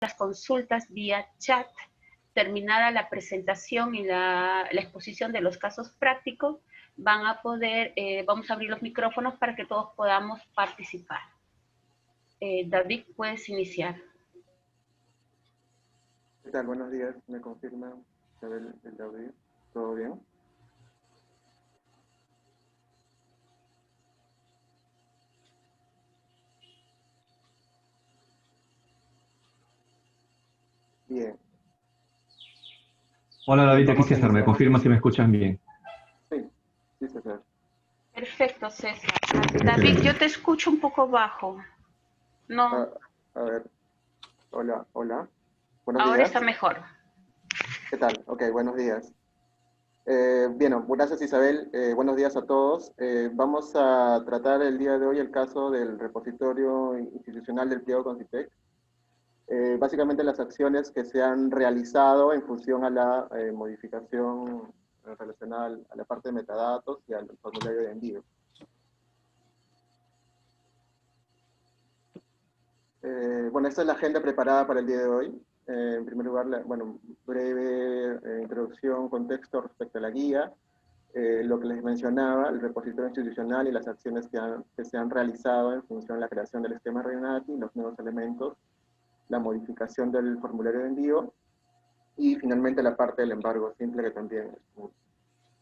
las consultas vía chat. Terminada la presentación y la exposición de los casos prácticos, van a poder, vamos a abrir los micrófonos para que todos podamos participar. David, puedes iniciar. ¿Qué tal? Buenos días. ¿Me confirma Isabel el audio? ¿Todo bien? Bien. Hola Bien, David, aquí vamos a César, me iniciar. confirma si me escuchan bien. Sí, sí, César. Perfecto, César. David, Excelente. yo te escucho un poco bajo. No, A ver, hola, hola. Buenos ahora está días. mejor. ¿Qué tal? Ok, buenos días. Bien, gracias Isabel. Buenos días a todos. Vamos a tratar el día de hoy el caso del repositorio institucional del pliego Concitec. Básicamente las acciones que se han realizado en función a la modificación relacionada a la parte de metadatos y al formulario de envío. Bueno, esta es la agenda preparada para el día de hoy. En primer lugar, breve introducción, contexto respecto a la guía, lo que les mencionaba, el repositorio institucional y las acciones que se han realizado en función de la creación del esquema RENATI, los nuevos elementos, la modificación del formulario de envío y finalmente la parte del embargo simple, que también es un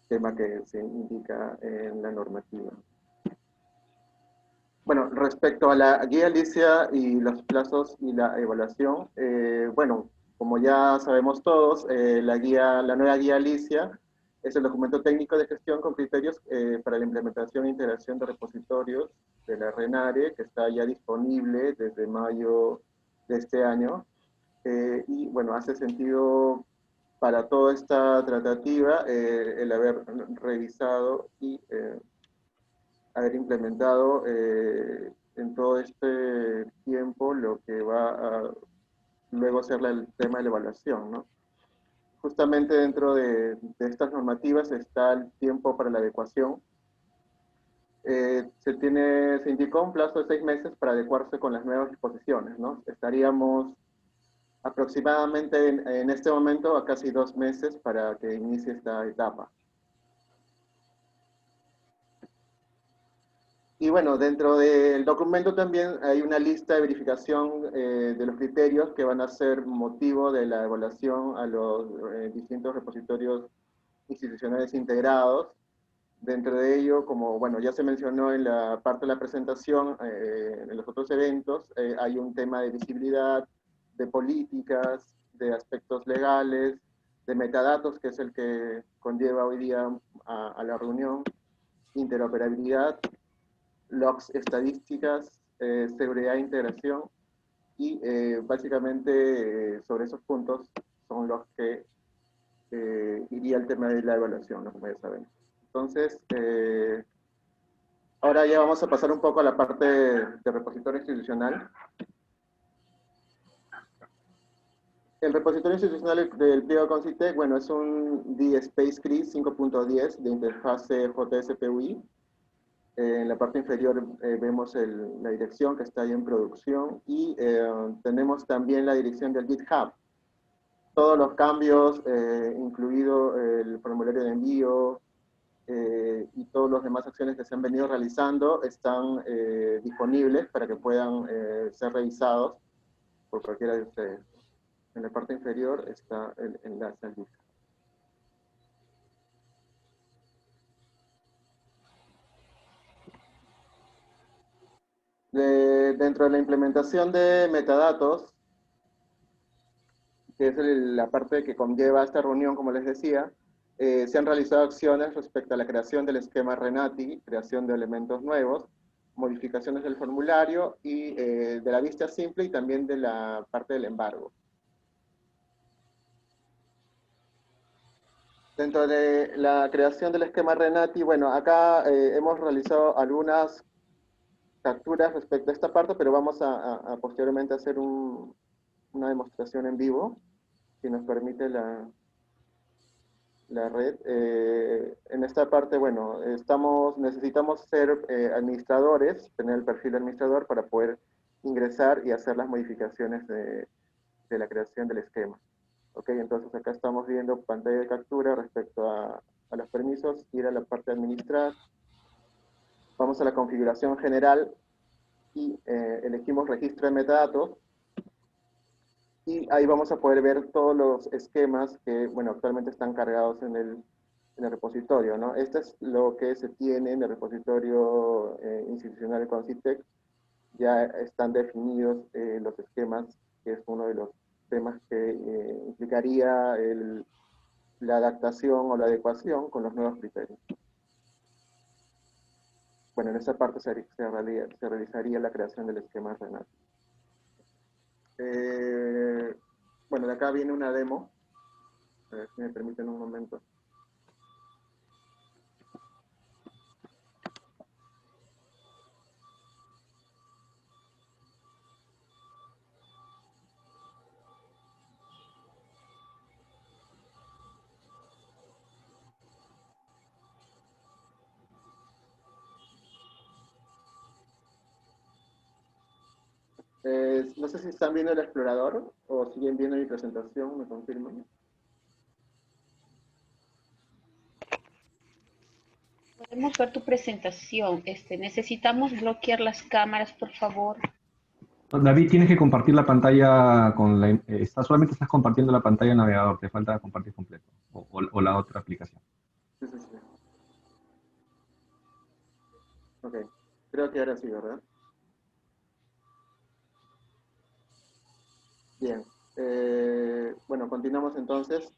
tema que se indica en la normativa. Bueno, respecto a la guía Alicia y los plazos y la evaluación, bueno, como ya sabemos todos, la nueva guía Alicia es el documento técnico de gestión con criterios para la implementación e integración de repositorios de la RENARE, que está ya disponible desde mayo de este año. Y bueno, hace sentido para toda esta tratativa el haber revisado y haber implementado en todo este tiempo lo que va a luego ser el tema de la evaluación, ¿no? Justamente dentro de estas normativas está el tiempo para la adecuación. Se indicó un plazo de 6 meses para adecuarse con las nuevas disposiciones, ¿no? Estaríamos aproximadamente en este momento a casi 2 meses para que inicie esta etapa. Y bueno, dentro del documento también hay una lista de verificación de los criterios que van a ser motivo de la evaluación a los distintos repositorios institucionales integrados. Dentro de ello, como bueno, ya se mencionó en la parte de la presentación, en los otros eventos, hay un tema de visibilidad, de políticas, de aspectos legales, de metadatos, que es el que conlleva hoy día a la reunión, interoperabilidad, logs estadísticas, seguridad e integración, y básicamente sobre esos puntos son los que iría el tema de la evaluación, ¿no? Como ya saben. Entonces, ahora ya vamos a pasar un poco a la parte de repositorio institucional. El repositorio institucional del pliego Concitec, bueno, es un DSpace CRIS 5.10 de interfase JSPUI. En la parte inferior vemos la dirección que está ahí en producción y tenemos también la dirección del GitHub. Todos los cambios, incluido el formulario de envío y todas las demás acciones que se han venido realizando, están disponibles para que puedan ser revisados por cualquiera de ustedes. En la parte inferior está el enlace al GitHub. Dentro de la implementación de metadatos, que es la parte que conlleva esta reunión, como les decía, se han realizado acciones respecto a la creación del esquema RENATI, creación de elementos nuevos, modificaciones del formulario y de la vista simple y también de la parte del embargo. Dentro de la creación del esquema RENATI, bueno, acá hemos realizado algunas capturas respecto a esta parte, pero vamos a posteriormente hacer una demostración en vivo, si nos permite la red. En esta parte, bueno, necesitamos ser administradores, tener el perfil de administrador para poder ingresar y hacer las modificaciones de la creación del esquema. Ok, entonces acá estamos viendo pantalla de captura respecto a los permisos, ir a la parte de administrar, vamos a la configuración general y elegimos registro de metadatos, y ahí vamos a poder ver todos los esquemas que, bueno, actualmente están cargados en el repositorio, ¿no? Este es lo que se tiene en el repositorio institucional de Concitec. Ya están definidos los esquemas, que es uno de los temas que implicaría la adaptación o la adecuación con los nuevos criterios. Bueno, en esa parte se realizaría la creación del esquema RENAT. Bueno, de acá viene una demo. A ver si me permiten un momento. No sé si están viendo el explorador o siguen viendo mi presentación, me confirman. Podemos ver tu presentación. Necesitamos bloquear las cámaras, por favor. David, tienes que compartir la pantalla con la... solamente estás compartiendo la pantalla del navegador, te falta compartir completo, o la otra aplicación. Sí. Ok, creo que ahora sí, ¿verdad? Bien, bueno, continuamos entonces.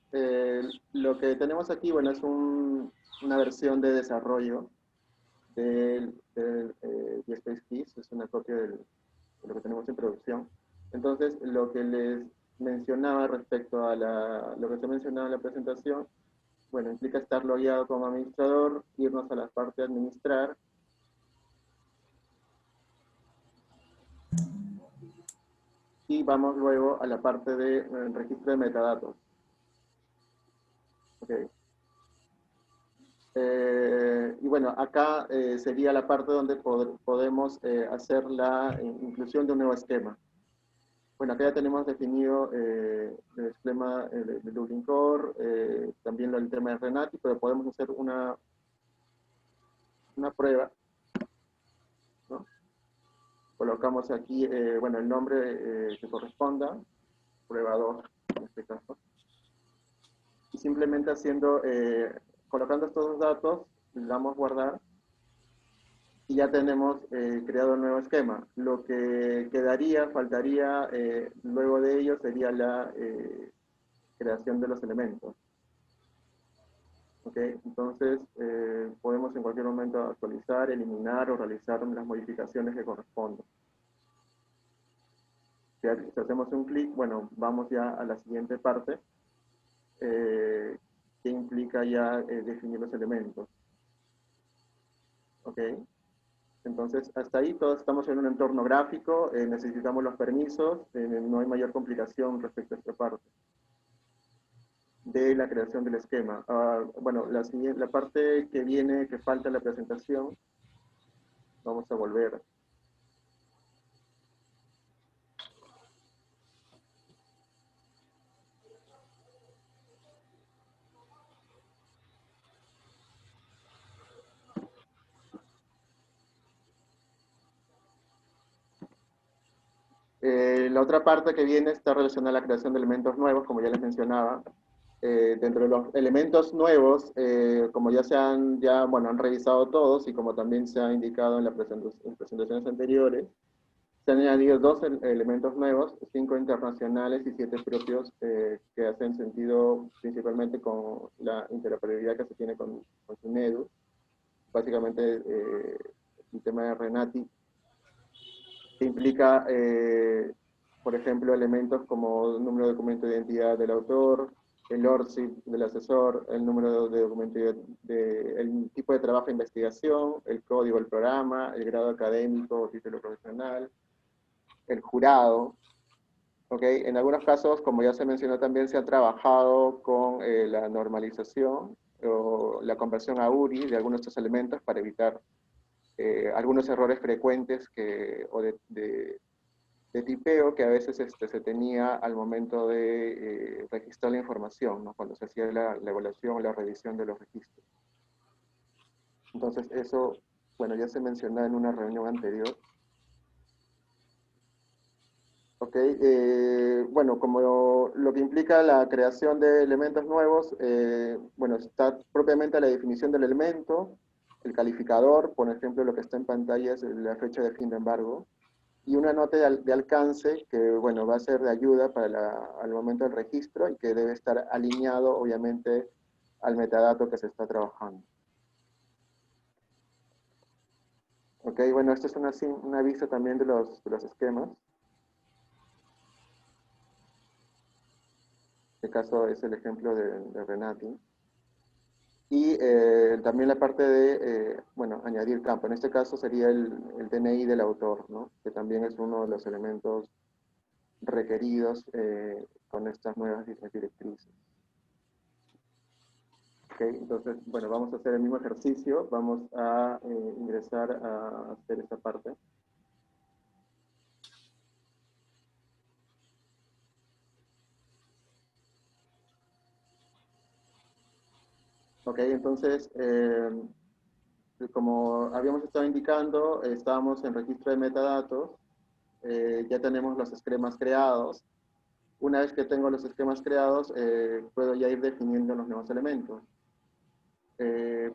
Lo que tenemos aquí, bueno, es una versión de desarrollo del GSpace Keys, es una copia de lo que tenemos en producción. Entonces, lo que les mencionaba respecto a lo que se mencionaba en la presentación, bueno, implica estar logueado como administrador, irnos a la parte de administrar, y vamos luego a la parte de registro de metadatos. Okay. Y bueno, acá sería la parte donde podemos hacer la inclusión de un nuevo esquema. Bueno, acá ya tenemos definido el esquema de Dublin Core, también el tema de Renati, pero podemos hacer una prueba, ¿no? Colocamos aquí, bueno, el nombre que corresponda, prueba 2 en este caso, y simplemente colocando estos dos datos, le damos guardar, y ya tenemos creado un nuevo esquema. Lo que faltaría luego de ello sería la creación de los elementos. ¿Ok? Entonces, podemos en cualquier momento actualizar, eliminar o realizar las modificaciones que correspondan. Si hacemos un clic, bueno, vamos ya a la siguiente parte, que implica ya definir los elementos. ¿Ok? Entonces, hasta ahí todos estamos en un entorno gráfico, necesitamos los permisos, no hay mayor complicación respecto a esta parte de la creación del esquema. Bueno, la parte que viene, que falta en la presentación, vamos a volver. La otra parte que viene está relacionada a la creación de elementos nuevos, como ya les mencionaba. Dentro de los elementos nuevos, como han revisado todos y como también se ha indicado en las presentaciones anteriores, se han añadido 2 elementos nuevos, 5 internacionales y 7 propios, que hacen sentido principalmente con la interoperabilidad que se tiene con Synedu. Básicamente, el tema de Renati, que implica, por ejemplo, elementos como el número de documento de identidad del autor, el ORCID del asesor, el número de documento el tipo de trabajo de investigación, el código del programa, el grado académico o título profesional, el jurado. ¿Okay? En algunos casos, como ya se mencionó también, se ha trabajado con la normalización o la conversión a URI de algunos de estos elementos para evitar algunos errores frecuentes de tipeo que a veces se tenía al momento de registrar la información, ¿no? Cuando se hacía la evaluación o la revisión de los registros. Entonces eso, bueno, ya se mencionó en una reunión anterior. Ok, bueno, como lo que implica la creación de elementos nuevos, bueno, está propiamente la definición del elemento, el calificador, por ejemplo, lo que está en pantalla es la fecha de fin de embargo, y una nota de alcance que, bueno, va a ser de ayuda para al momento del registro y que debe estar alineado, obviamente, al metadato que se está trabajando. Ok, bueno, esto es una vista también de los esquemas. En este caso es el ejemplo de Renati. Y también la parte de, bueno, añadir campo. En este caso sería el DNI del autor, ¿no? Que también es uno de los elementos requeridos con estas nuevas directrices. Ok, entonces, bueno, vamos a hacer el mismo ejercicio. Vamos a ingresar a hacer esta parte. Ok, entonces, como habíamos estado indicando, estábamos en registro de metadatos. Ya tenemos los esquemas creados. Una vez que tengo los esquemas creados, puedo ya ir definiendo los nuevos elementos.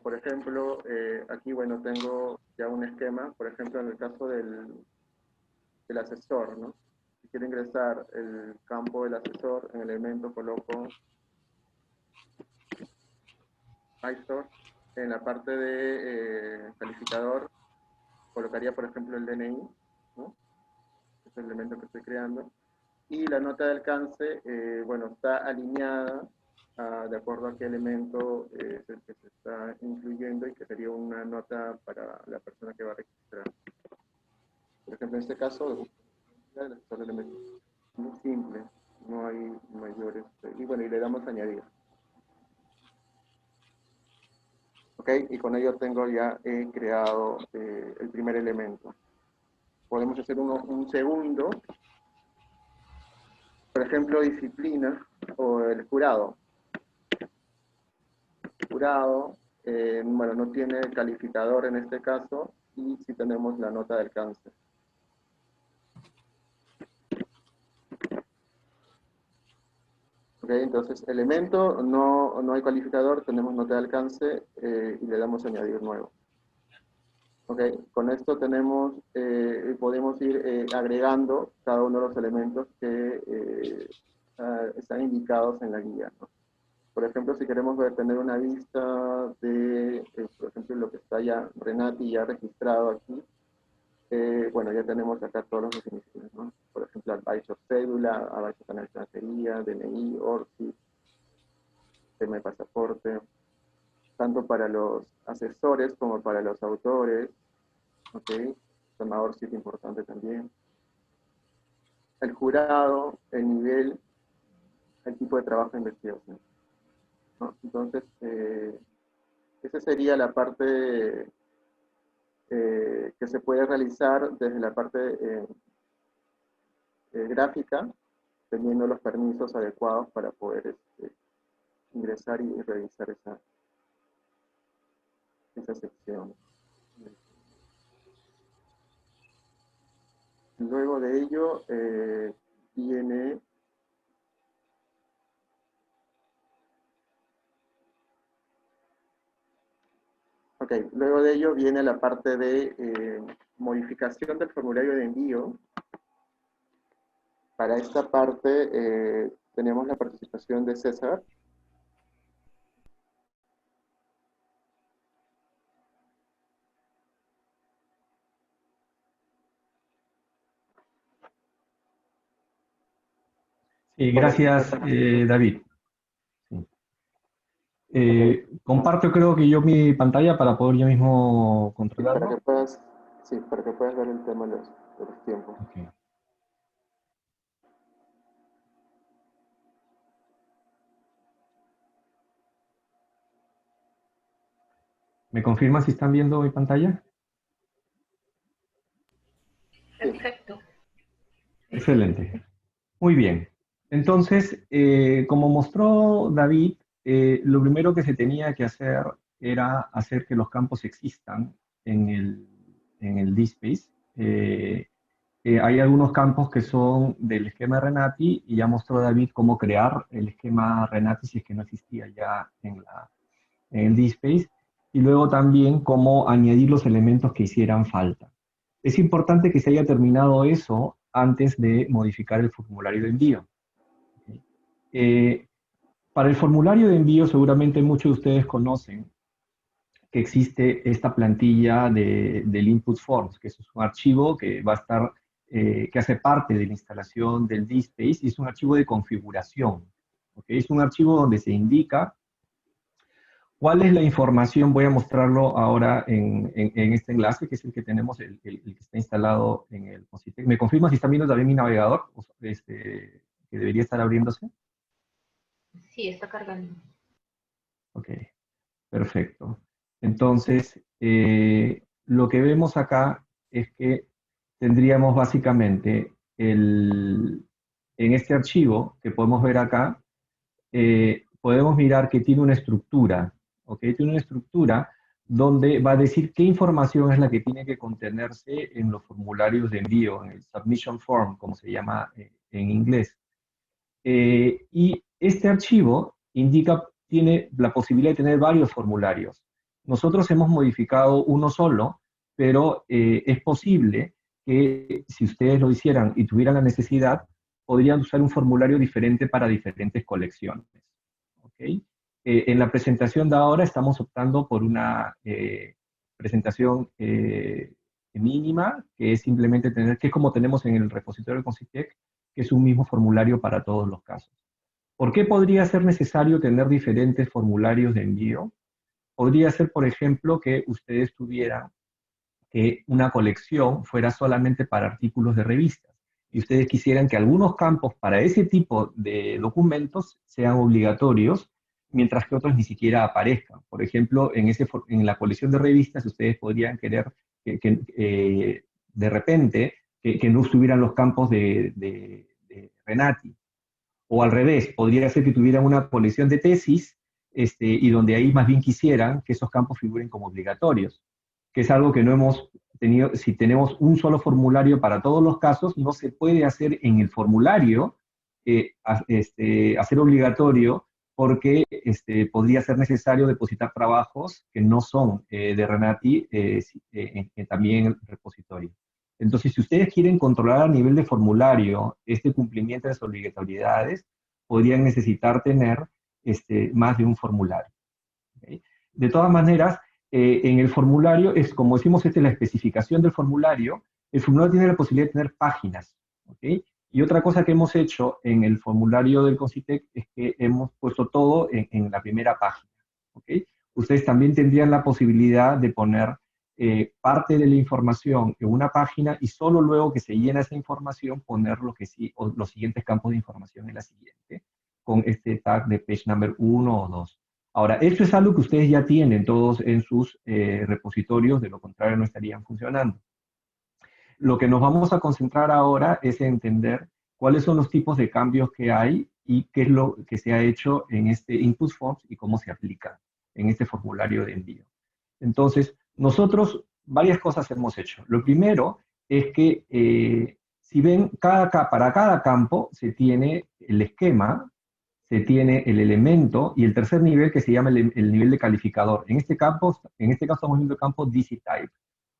Por ejemplo, aquí, bueno, tengo ya un esquema, por ejemplo, en el caso del asesor, ¿no? Si quiero ingresar el campo del asesor, en el elemento coloco iSource. En la parte de calificador, colocaría, por ejemplo, el DNI, ¿no? Es el elemento que estoy creando. Y la nota de alcance, bueno, está alineada de acuerdo a qué elemento es el que se está incluyendo y que sería una nota para la persona que va a registrar. Por ejemplo, en este caso, el elemento es muy simple, no hay mayores. Y bueno, y le damos a añadir. Ok, y con ello tengo ya creado el primer elemento. Podemos hacer un segundo, por ejemplo, disciplina o el jurado. Jurado, bueno, no tiene calificador en este caso, y sí tenemos la nota de alcance. Ok, entonces, elemento, no hay calificador, tenemos nota de alcance y le damos añadir nuevo. Ok, con esto tenemos, podemos ir agregando cada uno de los elementos que están indicados en la guía, ¿no? Por ejemplo, si queremos tener una vista de, por ejemplo, lo que está ya Renati ya registrado aquí, bueno, ya tenemos acá todos los definiciones, ¿no? Por ejemplo, advisor cédula, advisor canal de extranjería, DNI, ORCID, tema de pasaporte, tanto para los asesores como para los autores, ¿ok? Tema ORCID importante también. El jurado, el nivel, el tipo de trabajo de investigación, ¿no? Entonces, esa sería la parte que se puede realizar desde la parte gráfica, teniendo los permisos adecuados para poder ingresar y revisar esa sección. Luego de ello viene luego de ello viene la parte de modificación del formulario de envío. Para esta parte tenemos la participación de César. Sí, gracias, David. Comparto, creo que yo mi pantalla para poder yo mismo controlarlo. Para que puedas ver el tema de los tiempos. Okay. ¿Me confirma si están viendo mi pantalla? Perfecto. Excelente. Muy bien. Entonces, como mostró David, lo primero que se tenía que hacer era hacer que los campos existan en el DSpace. Hay algunos campos que son del esquema Renati y ya mostró David cómo crear el esquema Renati si es que no existía ya en el DSpace, y luego también cómo añadir los elementos que hicieran falta. Es importante que se haya terminado eso antes de modificar el formulario de envío. Para el formulario de envío, seguramente muchos de ustedes conocen que existe esta plantilla del Input Forms, que es un archivo que va a estar, que hace parte de la instalación del DSpace, y es un archivo de configuración. ¿Okay? Es un archivo donde se indica cuál es la información. Voy a mostrarlo ahora en este enlace, que es el que tenemos, el que está instalado en el Concitec. ¿Me confirma si están viendo también mi navegador? Que debería estar abriéndose. Sí, está cargando. Ok, perfecto. Entonces, lo que vemos acá es que tendríamos básicamente en este archivo que podemos ver acá, podemos mirar que tiene una estructura, ¿ok? Tiene una estructura donde va a decir qué información es la que tiene que contenerse en los formularios de envío, en el submission form, como se llama en inglés. Y este archivo tiene la posibilidad de tener varios formularios. Nosotros hemos modificado uno solo, pero es posible que si ustedes lo hicieran y tuvieran la necesidad, podrían usar un formulario diferente para diferentes colecciones. ¿Okay? En la presentación de ahora estamos optando por una presentación mínima, que es simplemente tener, que es como tenemos en el repositorio de Concitec, que es un mismo formulario para todos los casos. ¿Por qué podría ser necesario tener diferentes formularios de envío? Podría ser, por ejemplo, que ustedes tuvieran que una colección fuera solamente para artículos de revistas y ustedes quisieran que algunos campos para ese tipo de documentos sean obligatorios, mientras que otros ni siquiera aparezcan. Por ejemplo, en la colección de revistas ustedes podrían querer que de repente que no estuvieran los campos de Renati. O al revés, podría ser que tuvieran una colección de tesis y donde ahí más bien quisieran que esos campos figuren como obligatorios, que es algo que no hemos tenido. Si tenemos un solo formulario para todos los casos, no se puede hacer en el formulario hacer obligatorio, porque podría ser necesario depositar trabajos que no son de Renati también en el repositorio. Entonces, si ustedes quieren controlar a nivel de formulario este cumplimiento de las obligatoriedades, podrían necesitar tener más de un formulario. ¿Okay? De todas maneras, en el formulario, como decimos, esta es la especificación del formulario. El formulario tiene la posibilidad de tener páginas. ¿Okay? Y otra cosa que hemos hecho en el formulario del Concitec es que hemos puesto todo en la primera página. ¿Okay? Ustedes también tendrían la posibilidad de poner parte de la información en una página y solo luego que se llena esa información poner los siguientes campos de información en la siguiente, con este tag de page number 1 o 2. Ahora, esto es algo que ustedes ya tienen todos en sus repositorios, de lo contrario no estarían funcionando. Lo que nos vamos a concentrar ahora es en entender cuáles son los tipos de cambios que hay y qué es lo que se ha hecho en este Input Forms y cómo se aplica en este formulario de envío. Entonces, nosotros varias cosas hemos hecho. Lo primero es que, si ven, para cada campo se tiene el esquema, se tiene el elemento y el tercer nivel que se llama el nivel de calificador. En este caso estamos viendo el campo DC-Type.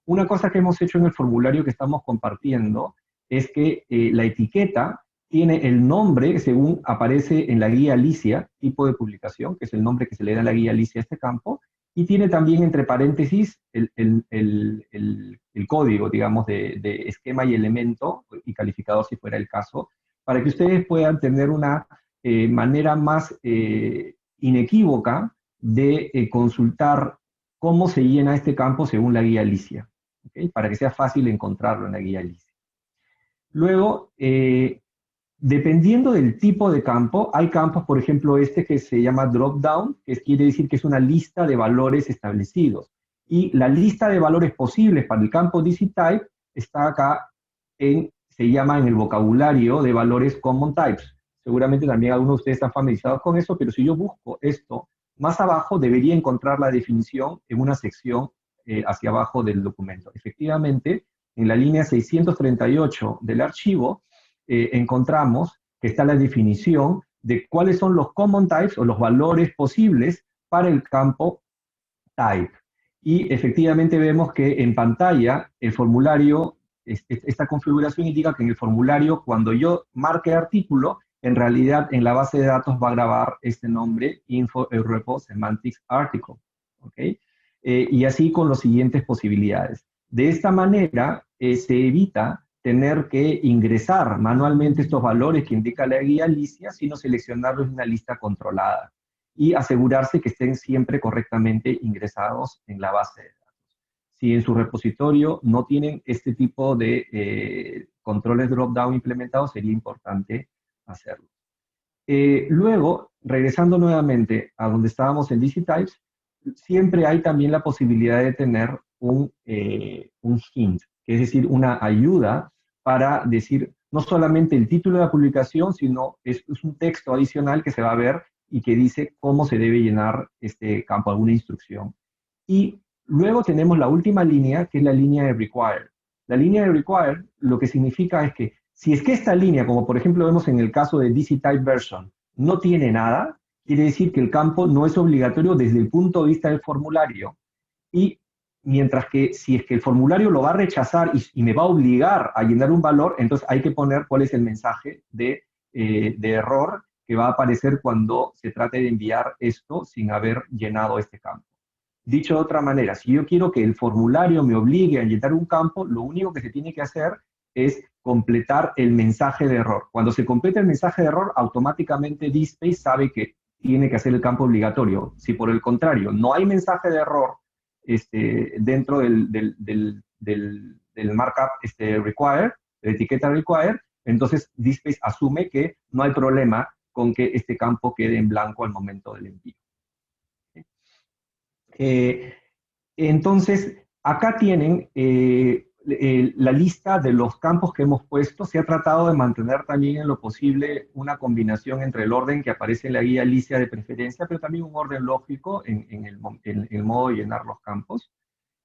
Una cosa que hemos hecho en el formulario que estamos compartiendo es que la etiqueta tiene el nombre según aparece en la guía Alicia, tipo de publicación, que es el nombre que se le da a la guía Alicia a este campo, y tiene también entre paréntesis el código, digamos, de esquema y elemento, y calificador si fuera el caso, para que ustedes puedan tener una manera más inequívoca de consultar cómo se llena este campo según la guía Alicia, ¿okay? Para que sea fácil encontrarlo en la guía Alicia. Luego, dependiendo del tipo de campo, hay campos, por ejemplo, que se llama drop-down, que quiere decir que es una lista de valores establecidos. Y la lista de valores posibles para el campo DC-Type está acá en se llama en el vocabulario de valores common types. Seguramente también algunos de ustedes están familiarizados con eso, pero si yo busco esto más abajo, debería encontrar la definición en una sección hacia abajo del documento. Efectivamente, en la línea 638 del archivo, encontramos que está la definición de cuáles son los common types o los valores posibles para el campo type. Y efectivamente vemos que en pantalla el formulario, esta configuración indica que en el formulario, cuando yo marque artículo, en realidad en la base de datos va a grabar este nombre, info repo semantics article. ¿Okay? Y así con las siguientes posibilidades. De esta manera se evita tener que ingresar manualmente estos valores que indica la guía Alicia, sino seleccionarlos en una lista controlada y asegurarse que estén siempre correctamente ingresados en la base de datos. Si en su repositorio no tienen este tipo de controles drop-down implementados, sería importante hacerlo. Luego, regresando nuevamente a donde estábamos en DCTypes, siempre hay también la posibilidad de tener un hint, que es decir, una ayuda para decir no solamente el título de la publicación, sino es un texto adicional que se va a ver y que dice cómo se debe llenar este campo, alguna instrucción. Y luego tenemos la última línea, que es la línea de require. La línea de require lo que significa es que si es que esta línea, como por ejemplo vemos en el caso de DCType version, no tiene nada, quiere decir que el campo no es obligatorio desde el punto de vista del formulario. Y mientras que si es que el formulario lo va a rechazar y me va a obligar a llenar un valor, entonces hay que poner cuál es el mensaje de error que va a aparecer cuando se trate de enviar esto sin haber llenado este campo. Dicho de otra manera, si yo quiero que el formulario me obligue a llenar un campo, lo único que se tiene que hacer es completar el mensaje de error. Cuando se completa el mensaje de error, automáticamente DSpace sabe que tiene que hacer el campo obligatorio. Si por el contrario no hay mensaje de error dentro del markup require, de etiqueta require, entonces DSpace asume que no hay problema con que este campo quede en blanco al momento del envío. Entonces, acá tienen la lista de los campos que hemos puesto. Se ha tratado de mantener también en lo posible una combinación entre el orden que aparece en la guía Alicia de preferencia, pero también un orden lógico en el modo de llenar los campos.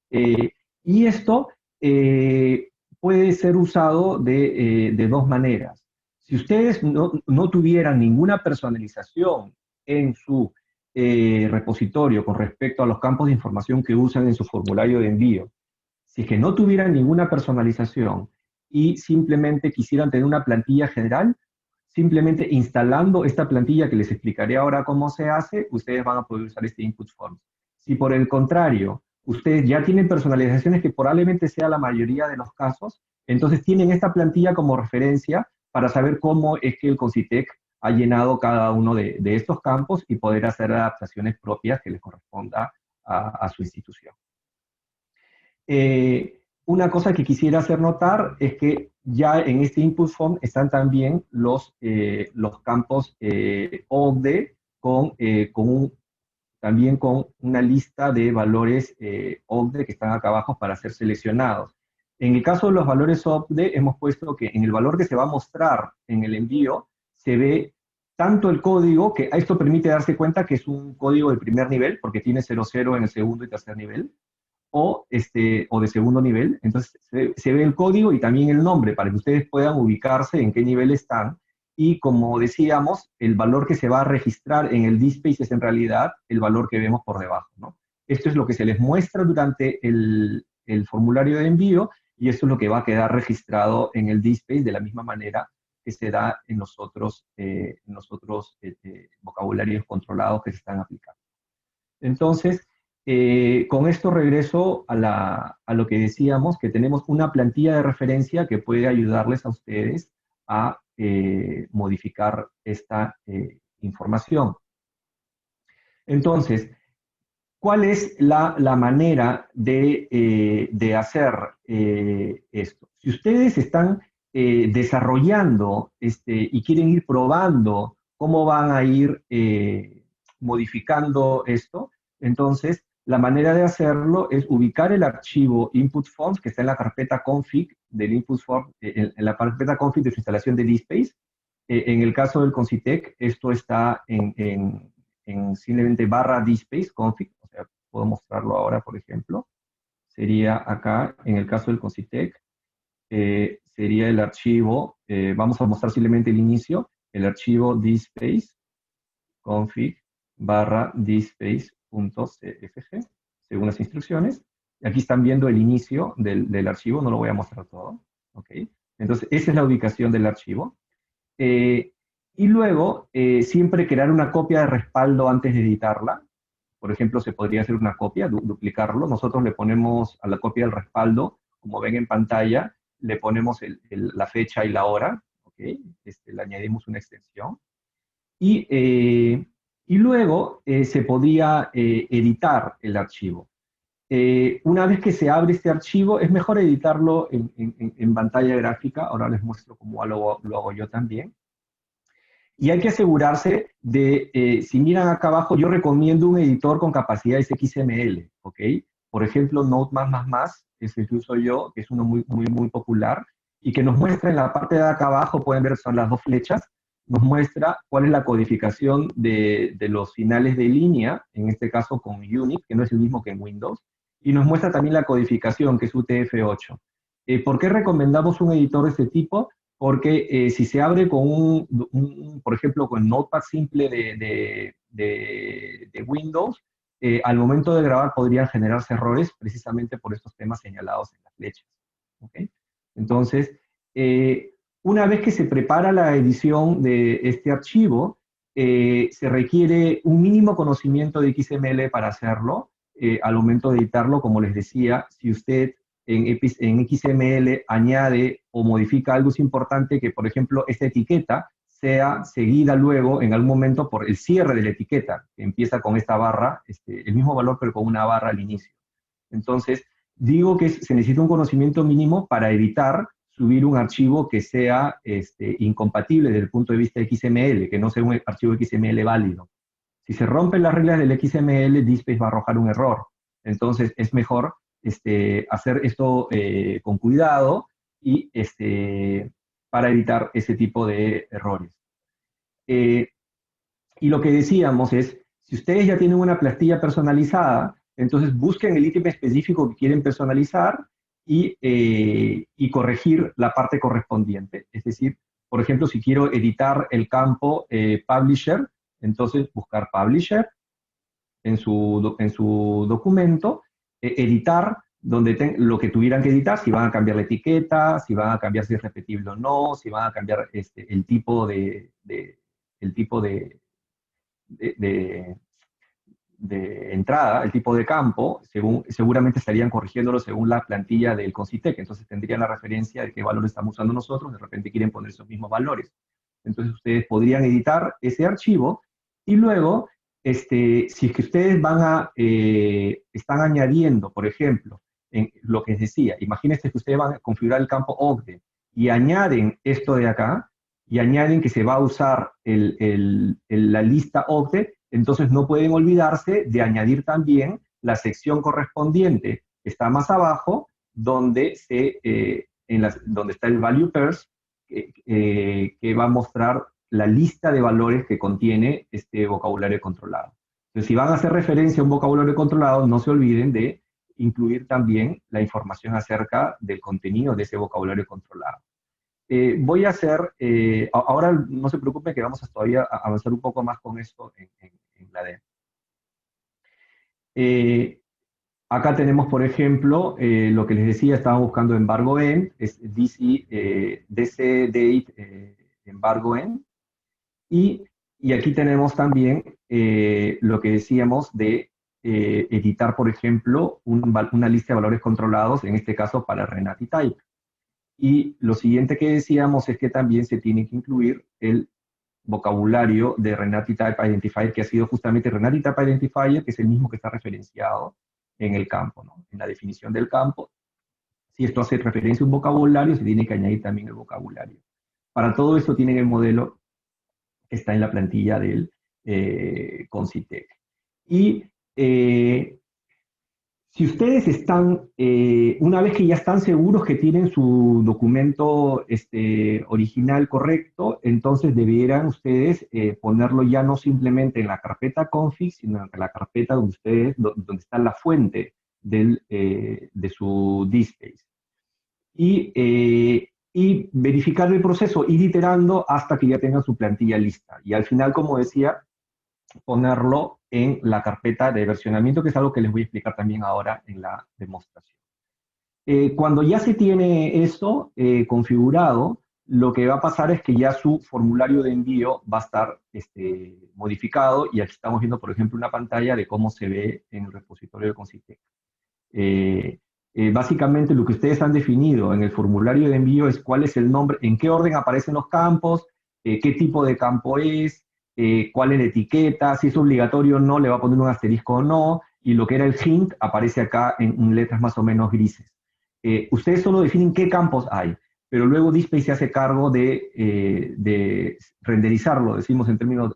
Y esto puede ser usado de dos maneras. Si ustedes no tuvieran ninguna personalización en su repositorio con respecto a los campos de información que usan en su formulario de envío, si es que no tuvieran ninguna personalización y simplemente quisieran tener una plantilla general, simplemente instalando esta plantilla que les explicaré ahora cómo se hace, ustedes van a poder usar este input forms. Si por el contrario, ustedes ya tienen personalizaciones que probablemente sea la mayoría de los casos, entonces tienen esta plantilla como referencia para saber cómo es que el Concitec ha llenado cada uno de estos campos y poder hacer adaptaciones propias que les corresponda a su institución. Una cosa que quisiera hacer notar es que ya en este input form están también los campos ODE también con una lista de valores ODE que están acá abajo para ser seleccionados. En el caso de los valores ODE hemos puesto que en el valor que se va a mostrar en el envío se ve tanto el código, que esto permite darse cuenta que es un código de primer nivel, porque tiene 00 en el segundo y tercer nivel, o de segundo nivel. Entonces se ve el código y también el nombre para que ustedes puedan ubicarse en qué nivel están. Y como decíamos, el valor que se va a registrar en el DSpace es en realidad el valor que vemos por debajo, ¿no? Esto es lo que se les muestra durante el formulario de envío y esto es lo que va a quedar registrado en el DSpace de la misma manera que se da en los otros vocabularios controlados que se están aplicando. Entonces, con esto regreso a lo que decíamos, que tenemos una plantilla de referencia que puede ayudarles a ustedes a modificar esta información. Entonces, ¿cuál es la manera de hacer esto? Si ustedes están desarrollando y quieren ir probando cómo van a ir modificando esto, entonces la manera de hacerlo es ubicar el archivo input forms que está en la carpeta config del input form, en la carpeta config de su instalación de DSpace. En el caso del Concitec, esto está en simplemente barra DSpace config, o sea, puedo mostrarlo ahora, por ejemplo. Sería acá, en el caso del Concitec, sería el archivo, vamos a mostrar simplemente el inicio, el archivo dspace config barra dspace.cfg, según las instrucciones. Aquí están viendo el inicio del archivo, no lo voy a mostrar todo. ¿Ok? Entonces, esa es la ubicación del archivo. Y luego, siempre crear una copia de respaldo antes de editarla. Por ejemplo, se podría hacer una copia, duplicarlo. Nosotros le ponemos a la copia del respaldo, como ven en pantalla, le ponemos la fecha y la hora. ¿Ok? Le añadimos una extensión. Y luego se podría editar el archivo. Una vez que se abre este archivo, es mejor editarlo en pantalla gráfica. Ahora les muestro cómo lo hago yo también. Y hay que asegurarse de, si miran acá abajo, yo recomiendo un editor con capacidades XML, ¿ok? Por ejemplo, Notepad++, es el que uso yo, que es uno muy popular, y que nos muestra en la parte de acá abajo, pueden ver, son las dos flechas, nos muestra cuál es la codificación de los finales de línea, en este caso con Unix, que no es el mismo que en Windows, y nos muestra también la codificación, que es UTF-8. ¿Por qué recomendamos un editor de este tipo? Porque si se abre con por ejemplo, con Notepad simple de Windows, al momento de grabar podrían generarse errores precisamente por estos temas señalados en las flechas. ¿Okay? Entonces, una vez que se prepara la edición de este archivo, se requiere un mínimo conocimiento de XML para hacerlo. Al momento de editarlo, como les decía, si usted en XML añade o modifica algo, es importante que, por ejemplo, esta etiqueta sea seguida luego en algún momento por el cierre de la etiqueta, que empieza con esta barra, el mismo valor pero con una barra al inicio. Entonces, digo que se necesita un conocimiento mínimo para evitar subir un archivo que sea incompatible desde el punto de vista de XML, que no sea un archivo XML válido. Si se rompen las reglas del XML, DSpace va a arrojar un error. Entonces, es mejor hacer esto con cuidado y para evitar ese tipo de errores. Y lo que decíamos es, si ustedes ya tienen una plantilla personalizada, entonces busquen el ítem específico que quieren personalizar y corregir la parte correspondiente. Es decir, por ejemplo, si quiero editar el campo Publisher, entonces buscar Publisher en su documento, editar donde lo que tuvieran que editar, si van a cambiar la etiqueta, si van a cambiar si es repetible o no, si van a cambiar el tipo de entrada, el tipo de campo, seguramente estarían corrigiéndolo según la plantilla del Concitec, entonces tendrían la referencia de qué valores estamos usando nosotros, de repente quieren poner esos mismos valores. Entonces ustedes podrían editar ese archivo y luego, si es que ustedes están añadiendo, por ejemplo, en lo que decía, imagínense que ustedes van a configurar el campo OCDE y añaden esto de acá, y añaden que se va a usar la lista OCDE, entonces no pueden olvidarse de añadir también la sección correspondiente, que está más abajo, donde está el value pairs, que va a mostrar la lista de valores que contiene este vocabulario controlado. Entonces, si van a hacer referencia a un vocabulario controlado, no se olviden de incluir también la información acerca del contenido de ese vocabulario controlado. Voy a hacer, ahora no se preocupen que vamos a todavía avanzar un poco más con esto en la D. Acá tenemos, por ejemplo, lo que les decía, estaba buscando embargo en, es DC date embargo en, y aquí tenemos también lo que decíamos de editar, por ejemplo, una lista de valores controlados, en este caso para Renati Type. Y lo siguiente que decíamos es que también se tiene que incluir el vocabulario de Renati Type Identifier, que ha sido justamente Renati Type Identifier, que es el mismo que está referenciado en el campo, ¿no? En la definición del campo. Si esto hace referencia a un vocabulario, se tiene que añadir también el vocabulario. Para todo esto tienen el modelo que está en la plantilla del Concitec. Y Si ustedes están, una vez que ya están seguros que tienen su documento original correcto, entonces debieran ustedes ponerlo ya no simplemente en la carpeta config, sino en la carpeta donde donde está la fuente de su DSpace. Y verificar el proceso, ir iterando hasta que ya tengan su plantilla lista. Y al final, como decía, ponerlo en la carpeta de versionamiento, que es algo que les voy a explicar también ahora en la demostración. Cuando ya se tiene esto configurado, lo que va a pasar es que ya su formulario de envío va a estar modificado, y aquí estamos viendo, por ejemplo, una pantalla de cómo se ve en el repositorio de Concitec. Básicamente lo que ustedes han definido en el formulario de envío es cuál es el nombre, en qué orden aparecen los campos, qué tipo de campo es, cuál es la etiqueta, si es obligatorio o no, le va a poner un asterisco o no, y lo que era el hint aparece acá en letras más o menos grises. Ustedes solo definen qué campos hay, pero luego DSpace se hace cargo de renderizarlo, decimos en términos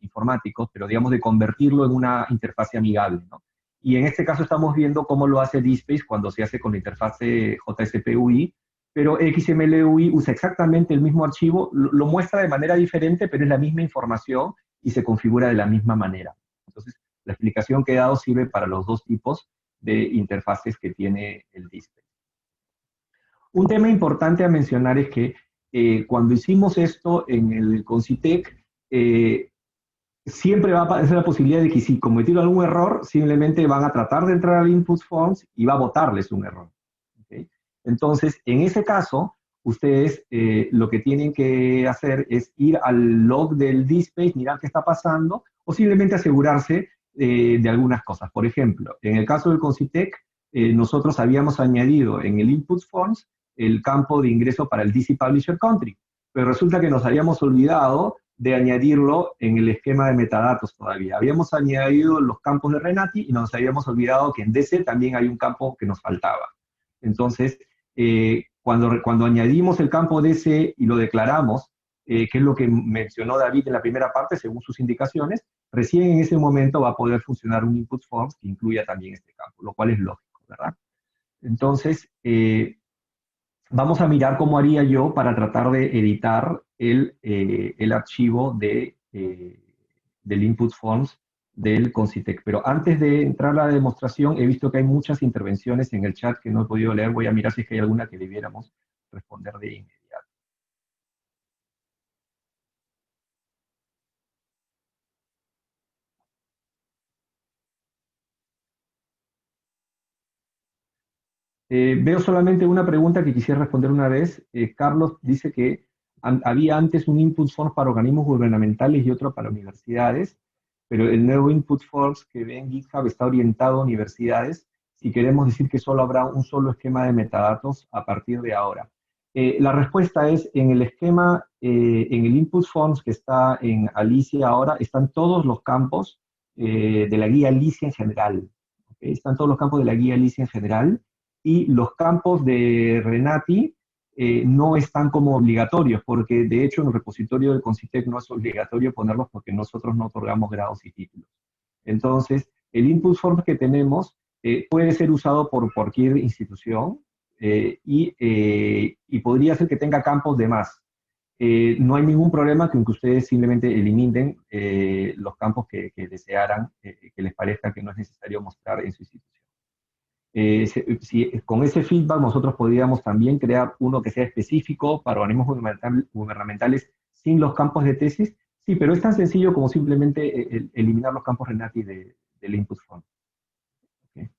informáticos, pero digamos de convertirlo en una interfase amigable, ¿no? Y en este caso estamos viendo cómo lo hace DSpace cuando se hace con la interfase JSP-UI, pero XML-UI usa exactamente el mismo archivo, lo muestra de manera diferente, pero es la misma información y se configura de la misma manera. Entonces, la explicación que he dado sirve para los dos tipos de interfaces que tiene el DSpace. Un tema importante a mencionar es que cuando hicimos esto en el Concitec, siempre va a aparecer la posibilidad de que si cometieron algún error, simplemente van a tratar de entrar al input forms y va a botarles un error. ¿Okay? Entonces, en ese caso, ustedes lo que tienen que hacer es ir al log del DSpace, mirar qué está pasando, o simplemente asegurarse de algunas cosas. Por ejemplo, en el caso del Concitec, nosotros habíamos añadido en el input forms el campo de ingreso para el DC Publisher Country, pero resulta que nos habíamos olvidado de añadirlo en el esquema de metadatos todavía. Habíamos añadido los campos de Renati y nos habíamos olvidado que en DC también hay un campo que nos faltaba. Entonces, cuando añadimos el campo DC y lo declaramos, que es lo que mencionó David en la primera parte, según sus indicaciones, recién en ese momento va a poder funcionar un input forms que incluya también este campo, lo cual es lógico, ¿verdad? Entonces, vamos a mirar cómo haría yo para tratar de editar el archivo del input forms del Concitec. Pero antes de entrar a la demostración, he visto que hay muchas intervenciones en el chat que no he podido leer. Voy a mirar si es que hay alguna que debiéramos responder de inmediato. Veo solamente una pregunta que quisiera responder una vez. Carlos dice que había antes un input form para organismos gubernamentales y otro para universidades, pero el nuevo input forms que ve en GitHub está orientado a universidades, si queremos decir que solo habrá un solo esquema de metadatos a partir de ahora. La respuesta es, en el esquema, en el input forms que está en Alicia ahora, están todos los campos de la guía Alicia en general. ¿Okay? Están todos los campos de la guía Alicia en general, y los campos de Renati no están como obligatorios, porque de hecho en el repositorio del Concitec no es obligatorio ponerlos porque nosotros no otorgamos grados y títulos. Entonces, el input form que tenemos puede ser usado por cualquier institución y podría ser que tenga campos de más. No hay ningún problema con que ustedes simplemente eliminen los campos que desearan, que les parezca que no es necesario mostrar en su institución. Con ese feedback nosotros podríamos también crear uno que sea específico para organismos gubernamentales sin los campos de tesis. Sí, pero es tan sencillo como simplemente eliminar los campos Renati del input form. Okay.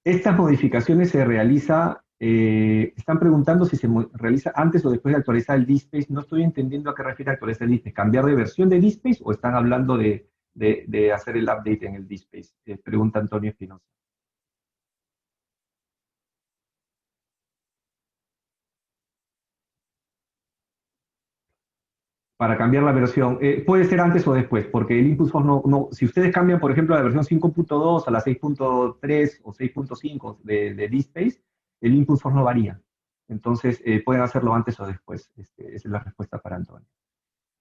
Estas modificaciones se realiza, están preguntando si se realiza antes o después de actualizar el DSpace. No estoy entendiendo a qué refiere actualizar el DSpace. ¿Cambiar de versión de DSpace o están hablando de hacer el update en el DSpace? Pregunta Antonio Espinosa. Para cambiar la versión, puede ser antes o después, porque el input form si ustedes cambian, por ejemplo, la versión 5.2 a la 6.3 o 6.5 de DSpace, el input form no varía. Entonces, pueden hacerlo antes o después. Esa es la respuesta para Antonio.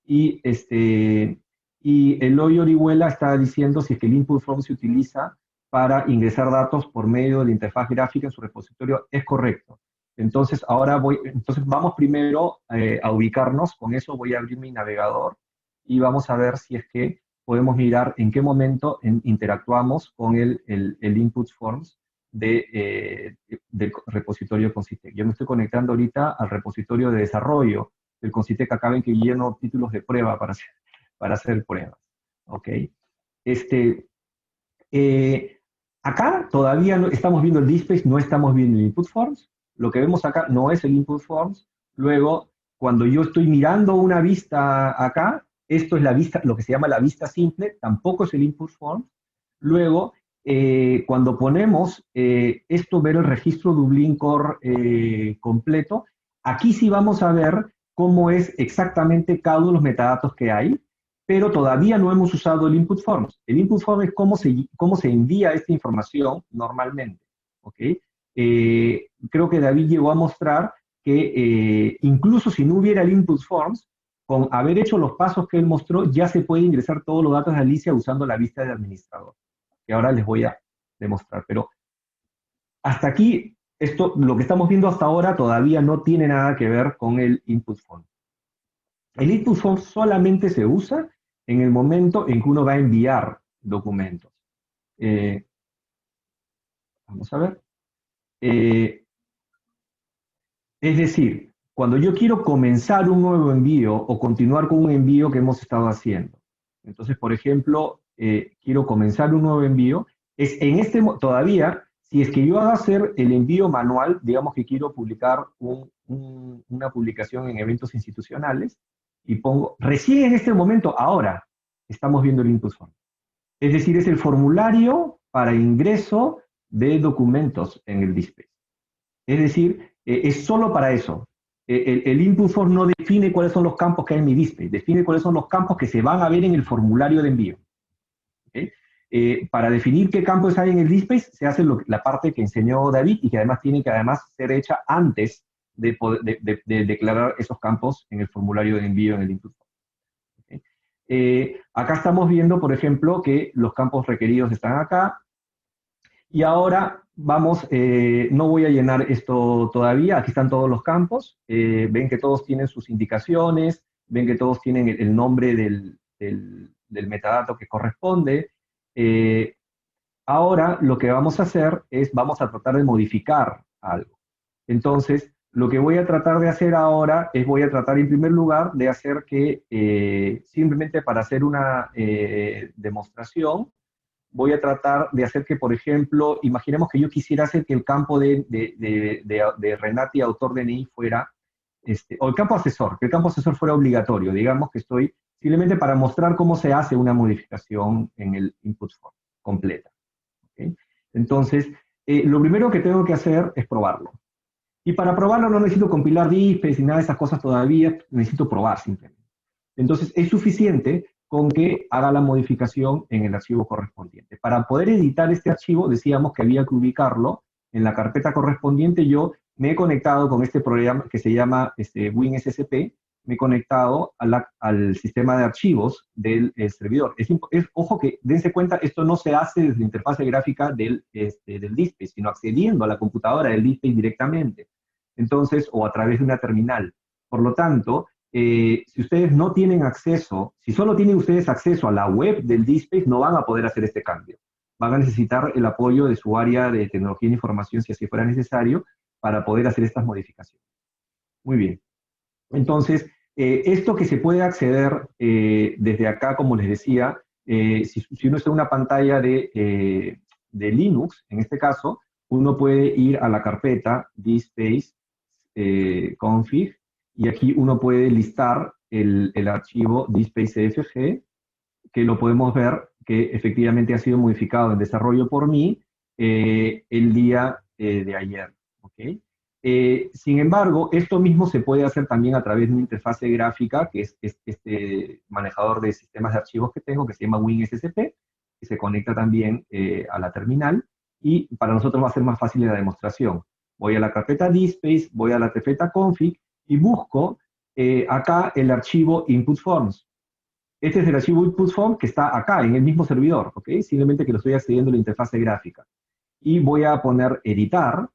Y y Eloy Orihuela está diciendo si es que el input form se utiliza para ingresar datos por medio de la interfaz gráfica en su repositorio. Es correcto. Entonces, entonces vamos primero a ubicarnos. Con eso voy a abrir mi navegador y vamos a ver si es que podemos mirar en qué momento interactuamos con el input forms del repositorio Concitec. Yo me estoy conectando ahorita al repositorio de desarrollo del Concitec. Acá ven que lleno títulos de prueba para hacer pruebas. ¿Ok? Acá todavía no estamos viendo el DSpace, no estamos viendo el input forms. Lo que vemos acá no es el input forms. Luego, cuando yo estoy mirando una vista acá, esto es la vista, lo que se llama la vista simple, tampoco es el input forms. Luego, cuando ponemos esto, ver el registro Dublin Core completo, aquí sí vamos a ver cómo es exactamente cada uno de los metadatos que hay, pero todavía no hemos usado el input forms. El input form es cómo se envía esta información normalmente, ¿ok? Creo que David llegó a mostrar que incluso si no hubiera el input forms, con haber hecho los pasos que él mostró, ya se puede ingresar todos los datos de Alicia usando la vista de administrador, que ahora les voy a demostrar. Pero hasta aquí, lo que estamos viendo hasta ahora todavía no tiene nada que ver con el input form. El input form solamente se usa en el momento en que uno va a enviar documentos. Vamos a ver. Es decir, cuando yo quiero comenzar un nuevo envío o continuar con un envío que hemos estado haciendo. Entonces, por ejemplo, quiero comenzar un nuevo envío. Todavía, si es que yo hago hacer el envío manual, digamos que quiero publicar una publicación en eventos institucionales, y pongo, recién en este momento, ahora, estamos viendo el input form. Es decir, es el formulario para ingreso de documentos en el DSpace. Es decir, es solo para eso. El input form no define cuáles son los campos que hay en mi DSpace, define cuáles son los campos que se van a ver en el formulario de envío. ¿Okay? Para definir qué campos hay en el DSpace, se hace la parte que enseñó David y que además tiene que ser hecha antes de declarar esos campos en el formulario de envío en el input form. ¿Okay? Acá estamos viendo, por ejemplo, que los campos requeridos están acá. Y ahora vamos, no voy a llenar esto todavía, aquí están todos los campos, ven que todos tienen sus indicaciones, ven que todos tienen el nombre del metadato que corresponde. Ahora lo que vamos a hacer es, vamos a tratar de modificar algo. Entonces, lo que voy a tratar de hacer ahora es, voy a tratar en primer lugar de hacer que, simplemente para hacer una demostración, voy a tratar de hacer que, por ejemplo, imaginemos que yo quisiera hacer que el campo de Renati, autor DNI, fuera, o el campo asesor, que el campo asesor fuera obligatorio. Digamos que estoy simplemente para mostrar cómo se hace una modificación en el input form completa. ¿Okay? Entonces, lo primero que tengo que hacer es probarlo. Y para probarlo no necesito compilar DSpace y nada de esas cosas todavía, necesito probar simplemente. Entonces, es suficiente con que haga la modificación en el archivo correspondiente. Para poder editar este archivo, decíamos que había que ubicarlo en la carpeta correspondiente. Yo me he conectado con este programa que se llama WinSSP, me he conectado al sistema de archivos del servidor. Ojo que, dense cuenta, esto no se hace desde la interfaz gráfica del DSpace, sino accediendo a la computadora del DSpace directamente. Entonces, o a través de una terminal. Por lo tanto, si ustedes no tienen acceso, si solo tienen ustedes acceso a la web del DSpace, no van a poder hacer este cambio. Van a necesitar el apoyo de su área de tecnología de información, si así fuera necesario, para poder hacer estas modificaciones. Muy bien. Entonces, esto que se puede acceder desde acá, como les decía, si uno está en una pantalla de Linux, en este caso, uno puede ir a la carpeta DSpace config, y aquí uno puede listar el archivo DSpace-CFG, que lo podemos ver que efectivamente ha sido modificado en desarrollo por mí el día de ayer. ¿Okay? Sin embargo, esto mismo se puede hacer también a través de una interfase gráfica, que es este manejador de sistemas de archivos que tengo, que se llama WinSSP, que se conecta también a la terminal, y para nosotros va a ser más fácil la demostración. Voy a la carpeta DSpace, voy a la carpeta config, y busco acá el archivo input forms. Este es el archivo input form que está acá, en el mismo servidor, ¿ok? Simplemente que lo estoy accediendo a la interfase gráfica. Y voy a poner editar.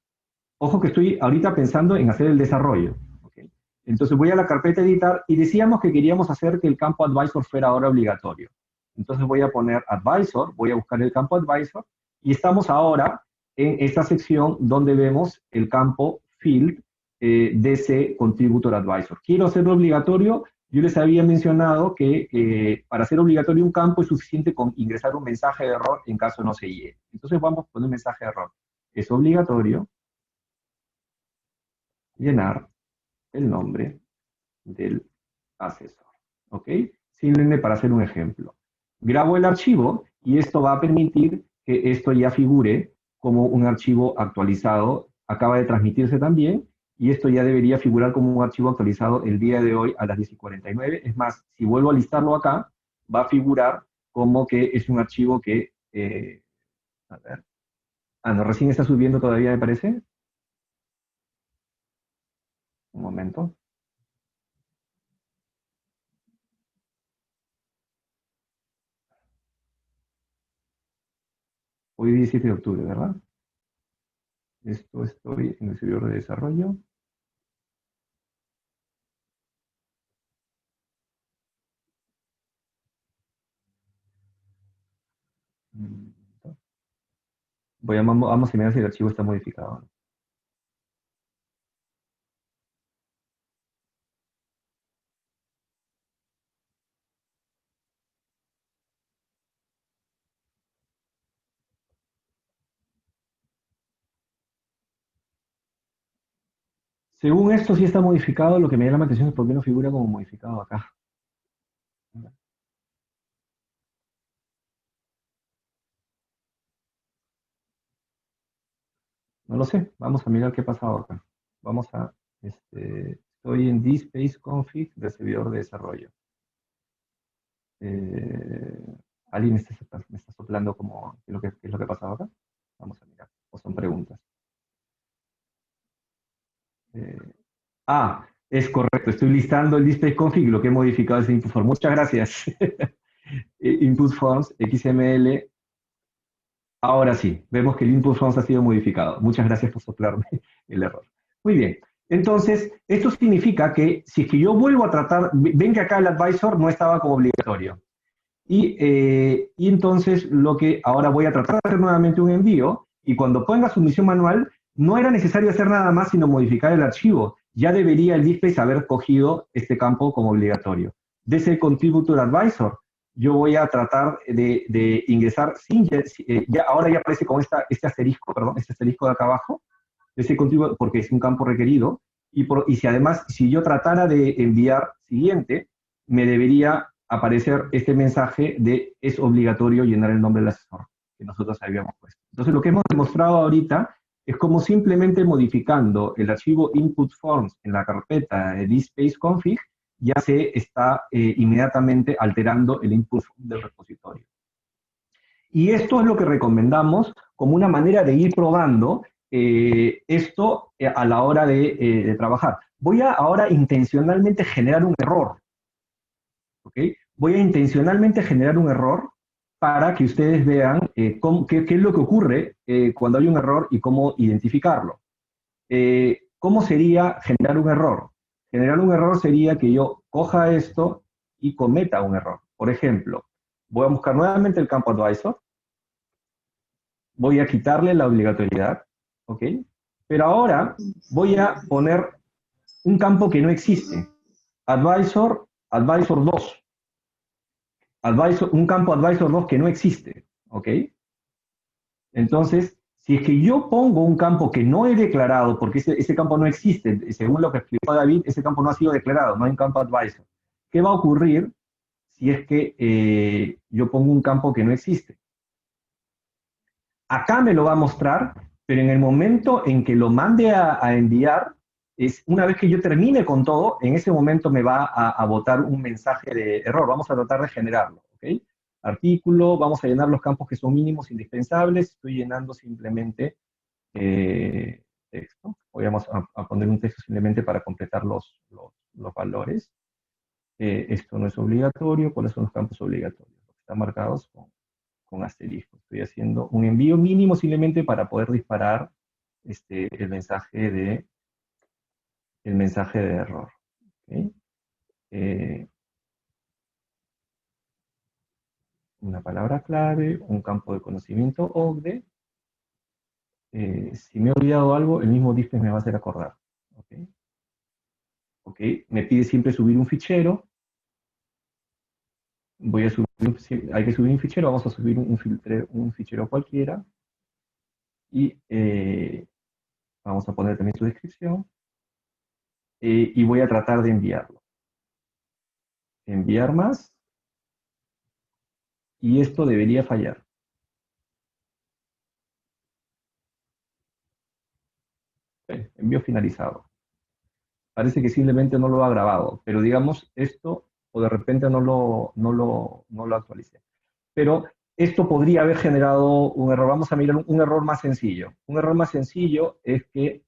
Ojo que estoy ahorita pensando en hacer el desarrollo, ¿ok? Entonces voy a la carpeta editar y decíamos que queríamos hacer que el campo advisor fuera ahora obligatorio. Entonces voy a poner advisor, voy a buscar el campo advisor y estamos ahora en esta sección donde vemos el campo field DC contributor advisor. Quiero hacerlo obligatorio. Yo les había mencionado que para hacer obligatorio un campo es suficiente con ingresar un mensaje de error en caso no se llegue. Entonces vamos a poner un mensaje de error. Es obligatorio llenar el nombre del asesor. ¿Ok? Simplemente para hacer un ejemplo. Grabo el archivo y esto va a permitir que esto ya figure como un archivo actualizado. Acaba de transmitirse también y esto ya debería figurar como un archivo actualizado el día de hoy a las 10:49. Es más, si vuelvo a listarlo acá, va a figurar como que es un archivo que... a ver. Ah, no, recién está subiendo todavía, me parece. Un momento. Hoy 17 de octubre, ¿verdad? Esto estoy en el servidor de desarrollo. Vamos a mirar si el archivo está modificado. Según esto sí está modificado, lo que me llama la atención es por qué no figura como modificado acá. No lo sé, vamos a mirar qué ha pasado acá. Vamos a, estoy en dspace config del servidor de desarrollo. ¿Alguien me está soplando como qué es lo que ha pasado acá? Vamos a mirar, o son preguntas. Es correcto, estoy listando el dspace config y lo que he modificado es el input form. Muchas gracias. Input forms, XML. Ahora sí, vemos que el input forms ha sido modificado. Muchas gracias por soplarme el error. Muy bien. Entonces, esto significa que si es que yo vuelvo a tratar, ven que acá el advisor no estaba como obligatorio. Y entonces lo que ahora voy a tratar de hacer nuevamente un envío y cuando ponga submisión manual, no era necesario hacer nada más sino modificar el archivo. Ya debería el DSpace haber cogido este campo como obligatorio. Desde el Contributor Advisor, yo voy a tratar de ingresar sin, ahora ya aparece con este asterisco, perdón, este asterisco de acá abajo, ese contributor, porque es un campo requerido, y si además, si yo tratara de enviar siguiente, me debería aparecer este mensaje de es obligatorio llenar el nombre del asesor que nosotros habíamos puesto. Entonces lo que hemos demostrado ahorita es como simplemente modificando el archivo input forms en la carpeta de dspace config, ya se está inmediatamente alterando el input form del repositorio. Y esto es lo que recomendamos como una manera de ir probando esto a la hora de trabajar. Voy a ahora intencionalmente generar un error. ¿Ok? Voy a intencionalmente generar un error para que ustedes vean qué es lo que ocurre cuando hay un error y cómo identificarlo. ¿Cómo sería generar un error? Generar un error sería que yo coja esto y cometa un error. Por ejemplo, voy a buscar nuevamente el campo advisor, voy a quitarle la obligatoriedad, ¿ok? Pero ahora voy a poner un campo que no existe, advisor 2. Un campo advisor 2 que no existe, ¿ok? Entonces, si es que yo pongo un campo que no he declarado, porque ese campo no existe, según lo que explicó David, ese campo no ha sido declarado, no hay un campo advisor. ¿Qué va a ocurrir si es que yo pongo un campo que no existe? Acá me lo va a mostrar, pero en el momento en que lo mande a enviar, una vez que yo termine con todo, en ese momento me va a botar un mensaje de error. Vamos a tratar de generarlo, ¿ok? Artículo, vamos a llenar los campos que son mínimos indispensables. Estoy llenando simplemente texto. Vamos a poner un texto simplemente para completar los valores. Esto no es obligatorio. ¿Cuáles son los campos obligatorios? Están marcados con asterisco. Estoy haciendo un envío mínimo simplemente para poder disparar el mensaje de error. ¿Okay? Una palabra clave, un campo de conocimiento OCDE. Si me he olvidado algo, el mismo Displays me va a hacer acordar. ¿Okay? ¿Ok? Me pide siempre subir un fichero. Hay que subir un fichero, vamos a subir un fichero cualquiera. Y vamos a poner también su descripción. Y voy a tratar de enviarlo. Enviar más. Y esto debería fallar. Envío finalizado. Parece que simplemente no lo ha grabado, pero digamos esto, o de repente no lo actualicé. Pero esto podría haber generado un error. Vamos a mirar un error más sencillo. Un error más sencillo es que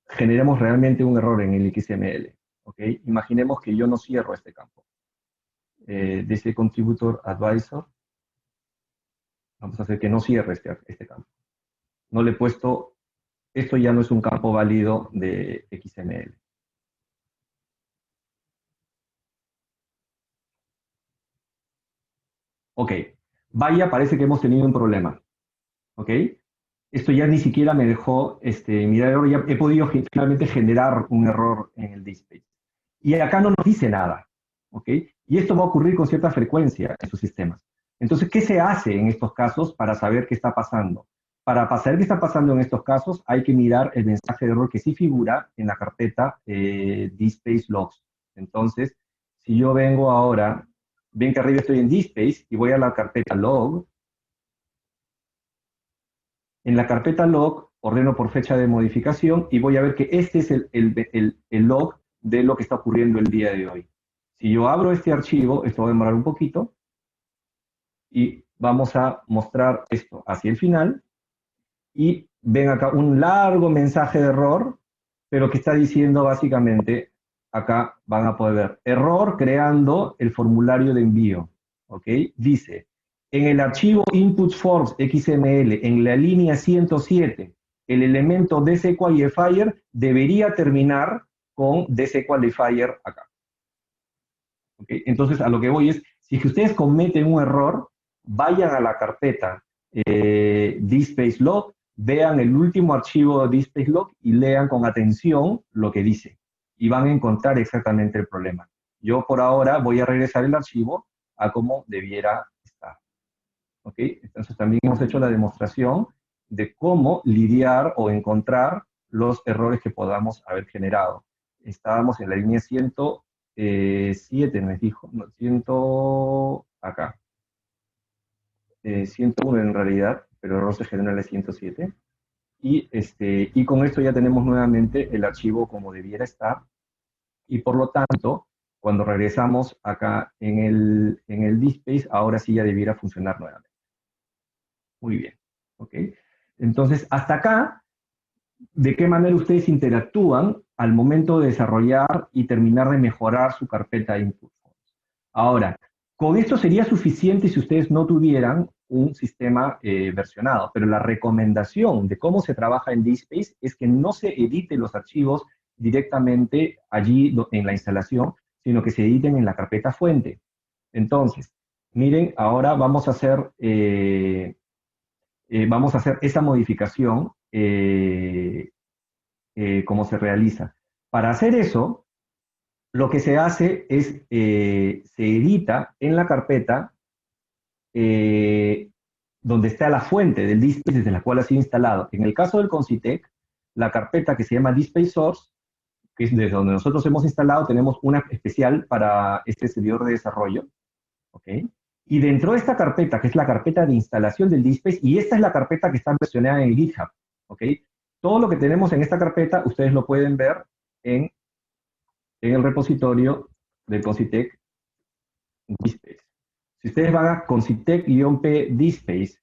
generemos realmente un error en el XML. ¿Okay? Imaginemos que yo no cierro este campo. Desde Contributor Advisor, vamos a hacer que no cierre este campo. No le he puesto, esto ya no es un campo válido de XML. Ok, vaya, parece que hemos tenido un problema. ¿Ok? Esto ya ni siquiera me dejó mirar el error, ya he podido finalmente generar un error en el display. Y acá no nos dice nada. ¿Ok? Y esto va a ocurrir con cierta frecuencia en sus sistemas. Entonces, ¿qué se hace en estos casos para saber qué está pasando? Para saber qué está pasando en estos casos, hay que mirar el mensaje de error que sí figura en la carpeta DSpace Logs. Entonces, si yo vengo ahora, ven que arriba estoy en DSpace y voy a la carpeta Log. En la carpeta Log ordeno por fecha de modificación y voy a ver que este es el log de lo que está ocurriendo el día de hoy. Si yo abro este archivo, esto va a demorar un poquito, y vamos a mostrar esto hacia el final, y ven acá un largo mensaje de error, pero que está diciendo básicamente, acá van a poder ver, error creando el formulario de envío, ¿ok? Dice, en el archivo input_forms XML, en la línea 107, el elemento DCQualifier debería terminar con DCQualifier acá. ¿Okay? Entonces, a lo que voy es, si ustedes cometen un error, vayan a la carpeta DSpaceLog, vean el último archivo de DSpaceLog y lean con atención lo que dice. Y van a encontrar exactamente el problema. Yo por ahora voy a regresar el archivo a como debiera estar. ¿Ok? Entonces también hemos hecho la demostración de cómo lidiar o encontrar los errores que podamos haber generado. Estábamos en la línea 107, nos dijo, no, 100, acá. 101 en realidad, pero el error se genera en la 107. Y con esto ya tenemos nuevamente el archivo como debiera estar. Y por lo tanto, cuando regresamos acá en el DSpace, ahora sí ya debiera funcionar nuevamente. Muy bien. ¿Ok? Entonces, hasta acá, ¿de qué manera ustedes interactúan al momento de desarrollar y terminar de mejorar su carpeta input? Ahora, con esto sería suficiente si ustedes no tuvieran un sistema versionado, pero la recomendación de cómo se trabaja en DSpace es que no se editen los archivos directamente allí en la instalación, sino que se editen en la carpeta fuente. Entonces, miren, ahora vamos a hacer esa modificación cómo se realiza. Para hacer eso, lo que se hace es, se edita en la carpeta donde está la fuente del DSpace desde la cual ha sido instalado. En el caso del Concitec, la carpeta que se llama DSpace Source, que es desde donde nosotros hemos instalado, tenemos una especial para este servidor de desarrollo, ¿ok? Y dentro de esta carpeta, que es la carpeta de instalación del DSpace, y esta es la carpeta que está versionada en GitHub, ¿ok? Todo lo que tenemos en esta carpeta, ustedes lo pueden ver en el repositorio del Concitec DSpace. Si ustedes van a concitec-p DSpace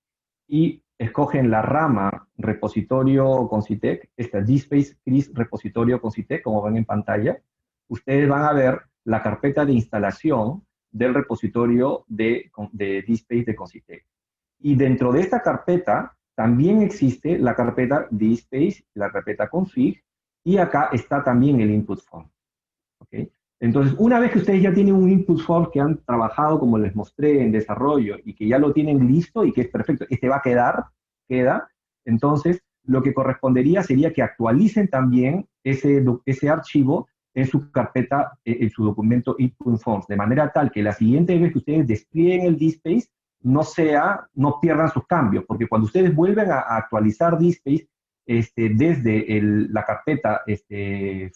y escogen la rama repositorio Concitec, esta DSpace CRIS repositorio Concitec, como ven en pantalla, ustedes van a ver la carpeta de instalación del repositorio de DSpace de Concitec. Y dentro de esta carpeta también existe la carpeta DSpace, la carpeta config, y acá está también el input form. ¿Okay? Entonces, una vez que ustedes ya tienen un input form que han trabajado, como les mostré, en desarrollo, y que ya lo tienen listo y que es perfecto, este va a queda, entonces lo que correspondería sería que actualicen también ese archivo en su carpeta, en su documento input forms, de manera tal que la siguiente vez que ustedes desplieguen el DSpace, no pierdan sus cambios, porque cuando ustedes vuelven a actualizar DSpace desde la carpeta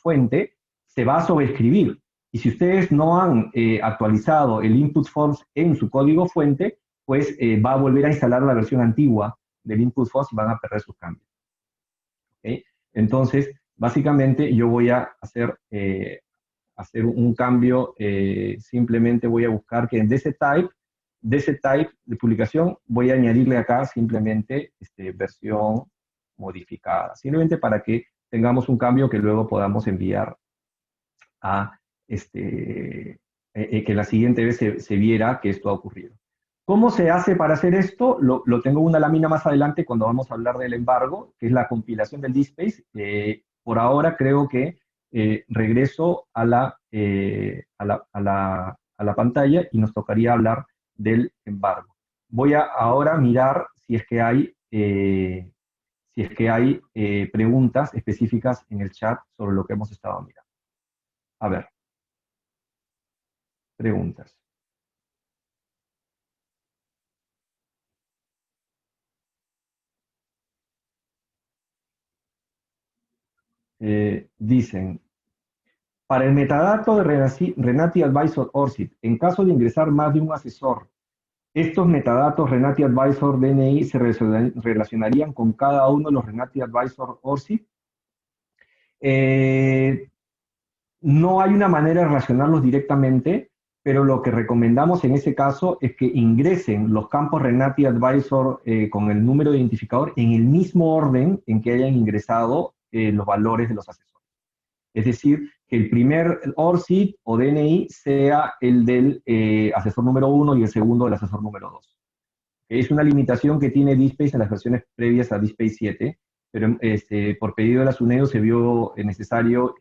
fuente, se va a sobreescribir. Y si ustedes no han actualizado el input forms en su código fuente, pues va a volver a instalar la versión antigua del input forms y van a perder sus cambios. ¿Okay? Entonces, básicamente yo voy a hacer un cambio, simplemente voy a buscar que en DStype de publicación, voy a añadirle acá simplemente versión modificada, simplemente para que tengamos un cambio que luego podamos enviar a que la siguiente vez se viera que esto ha ocurrido. ¿Cómo se hace para hacer esto? Lo tengo en una lámina más adelante cuando vamos a hablar del embargo, que es la compilación del DSpace. Por ahora creo que regreso a la pantalla y nos tocaría hablar del embargo. Voy a ahora mirar si es que hay preguntas específicas en el chat sobre lo que hemos estado mirando. A ver, preguntas. Dicen, para el metadato de Renati Advisor ORCID, en caso de ingresar más de un asesor, ¿estos metadatos Renati Advisor DNI se relacionarían con cada uno de los Renati Advisor ORCID? No hay una manera de relacionarlos directamente, pero lo que recomendamos en ese caso es que ingresen los campos Renati Advisor con el número de identificador en el mismo orden en que hayan ingresado los valores de los asesores. Es decir, que el primer ORCID o DNI sea el del asesor número 1 y el segundo del asesor número 2. Es una limitación que tiene DSpace en las versiones previas a DSpace 7, pero por pedido de la SUNEDU se vio necesario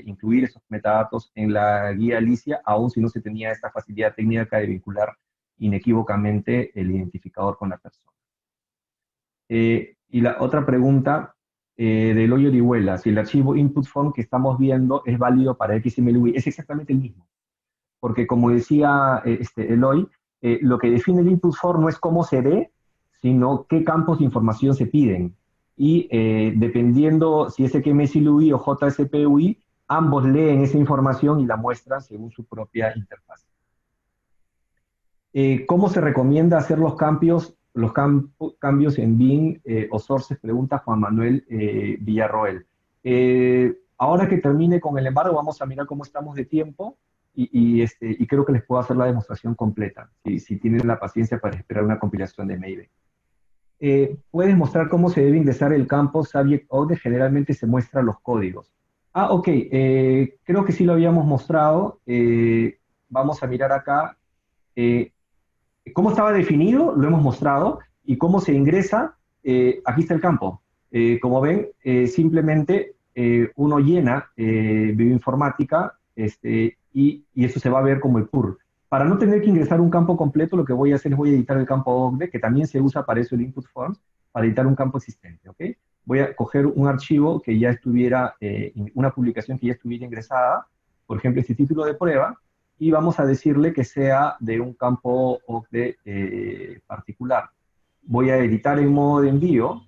incluir esos metadatos en la guía Alicia, aun si no se tenía esta facilidad técnica de vincular inequívocamente el identificador con la persona. Y la otra pregunta del hoyo de Orihuela, si el archivo input form que estamos viendo es válido para XML, es exactamente el mismo. Porque como decía Eloy, lo que define el input form no es cómo se ve, sino qué campos de información se piden. Y dependiendo si es XML-UI o JSP-UI, ambos leen esa información y la muestran según su propia interfaz. ¿Cómo se recomienda hacer los cambios en bin o sources? Pregunta Juan Manuel Villarroel. Ahora que termine con el embargo, vamos a mirar cómo estamos de tiempo y creo que les puedo hacer la demostración completa, si tienen la paciencia para esperar una compilación de Mayday. Puedes mostrar cómo se debe ingresar el campo subject object, generalmente se muestran los códigos. Ok, creo que sí lo habíamos mostrado. Vamos a mirar acá. ¿Cómo estaba definido? Lo hemos mostrado. ¿Y cómo se ingresa? Aquí está el campo. Como ven, simplemente uno llena bioinformática y eso se va a ver como el PUR. Para no tener que ingresar un campo completo, lo que voy a hacer es voy a editar el campo OCDE, que también se usa para eso el input forms, para editar un campo existente, ¿ok? Voy a coger un archivo que ya estuviera, una publicación que ya estuviera ingresada, por ejemplo, este título de prueba, y vamos a decirle que sea de un campo OCDE particular. Voy a editar en modo de envío.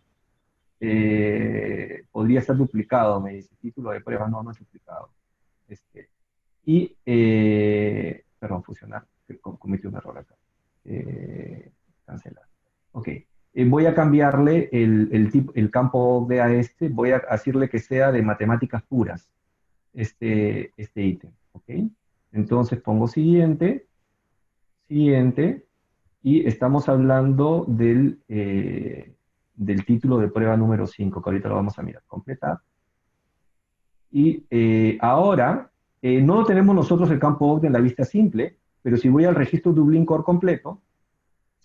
Podría estar duplicado, me dice, título de prueba, no es duplicado. Perdón, fusionar, cometí un error acá. Cancelar. Ok. Voy a cambiarle el campo de a voy a decirle que sea de matemáticas puras, este ítem. Ok. Entonces pongo siguiente, y estamos hablando del título de prueba número 5, que ahorita lo vamos a mirar, completar. Y ahora No tenemos nosotros el campo OCDE en la vista simple, pero si voy al registro Dublin Core completo,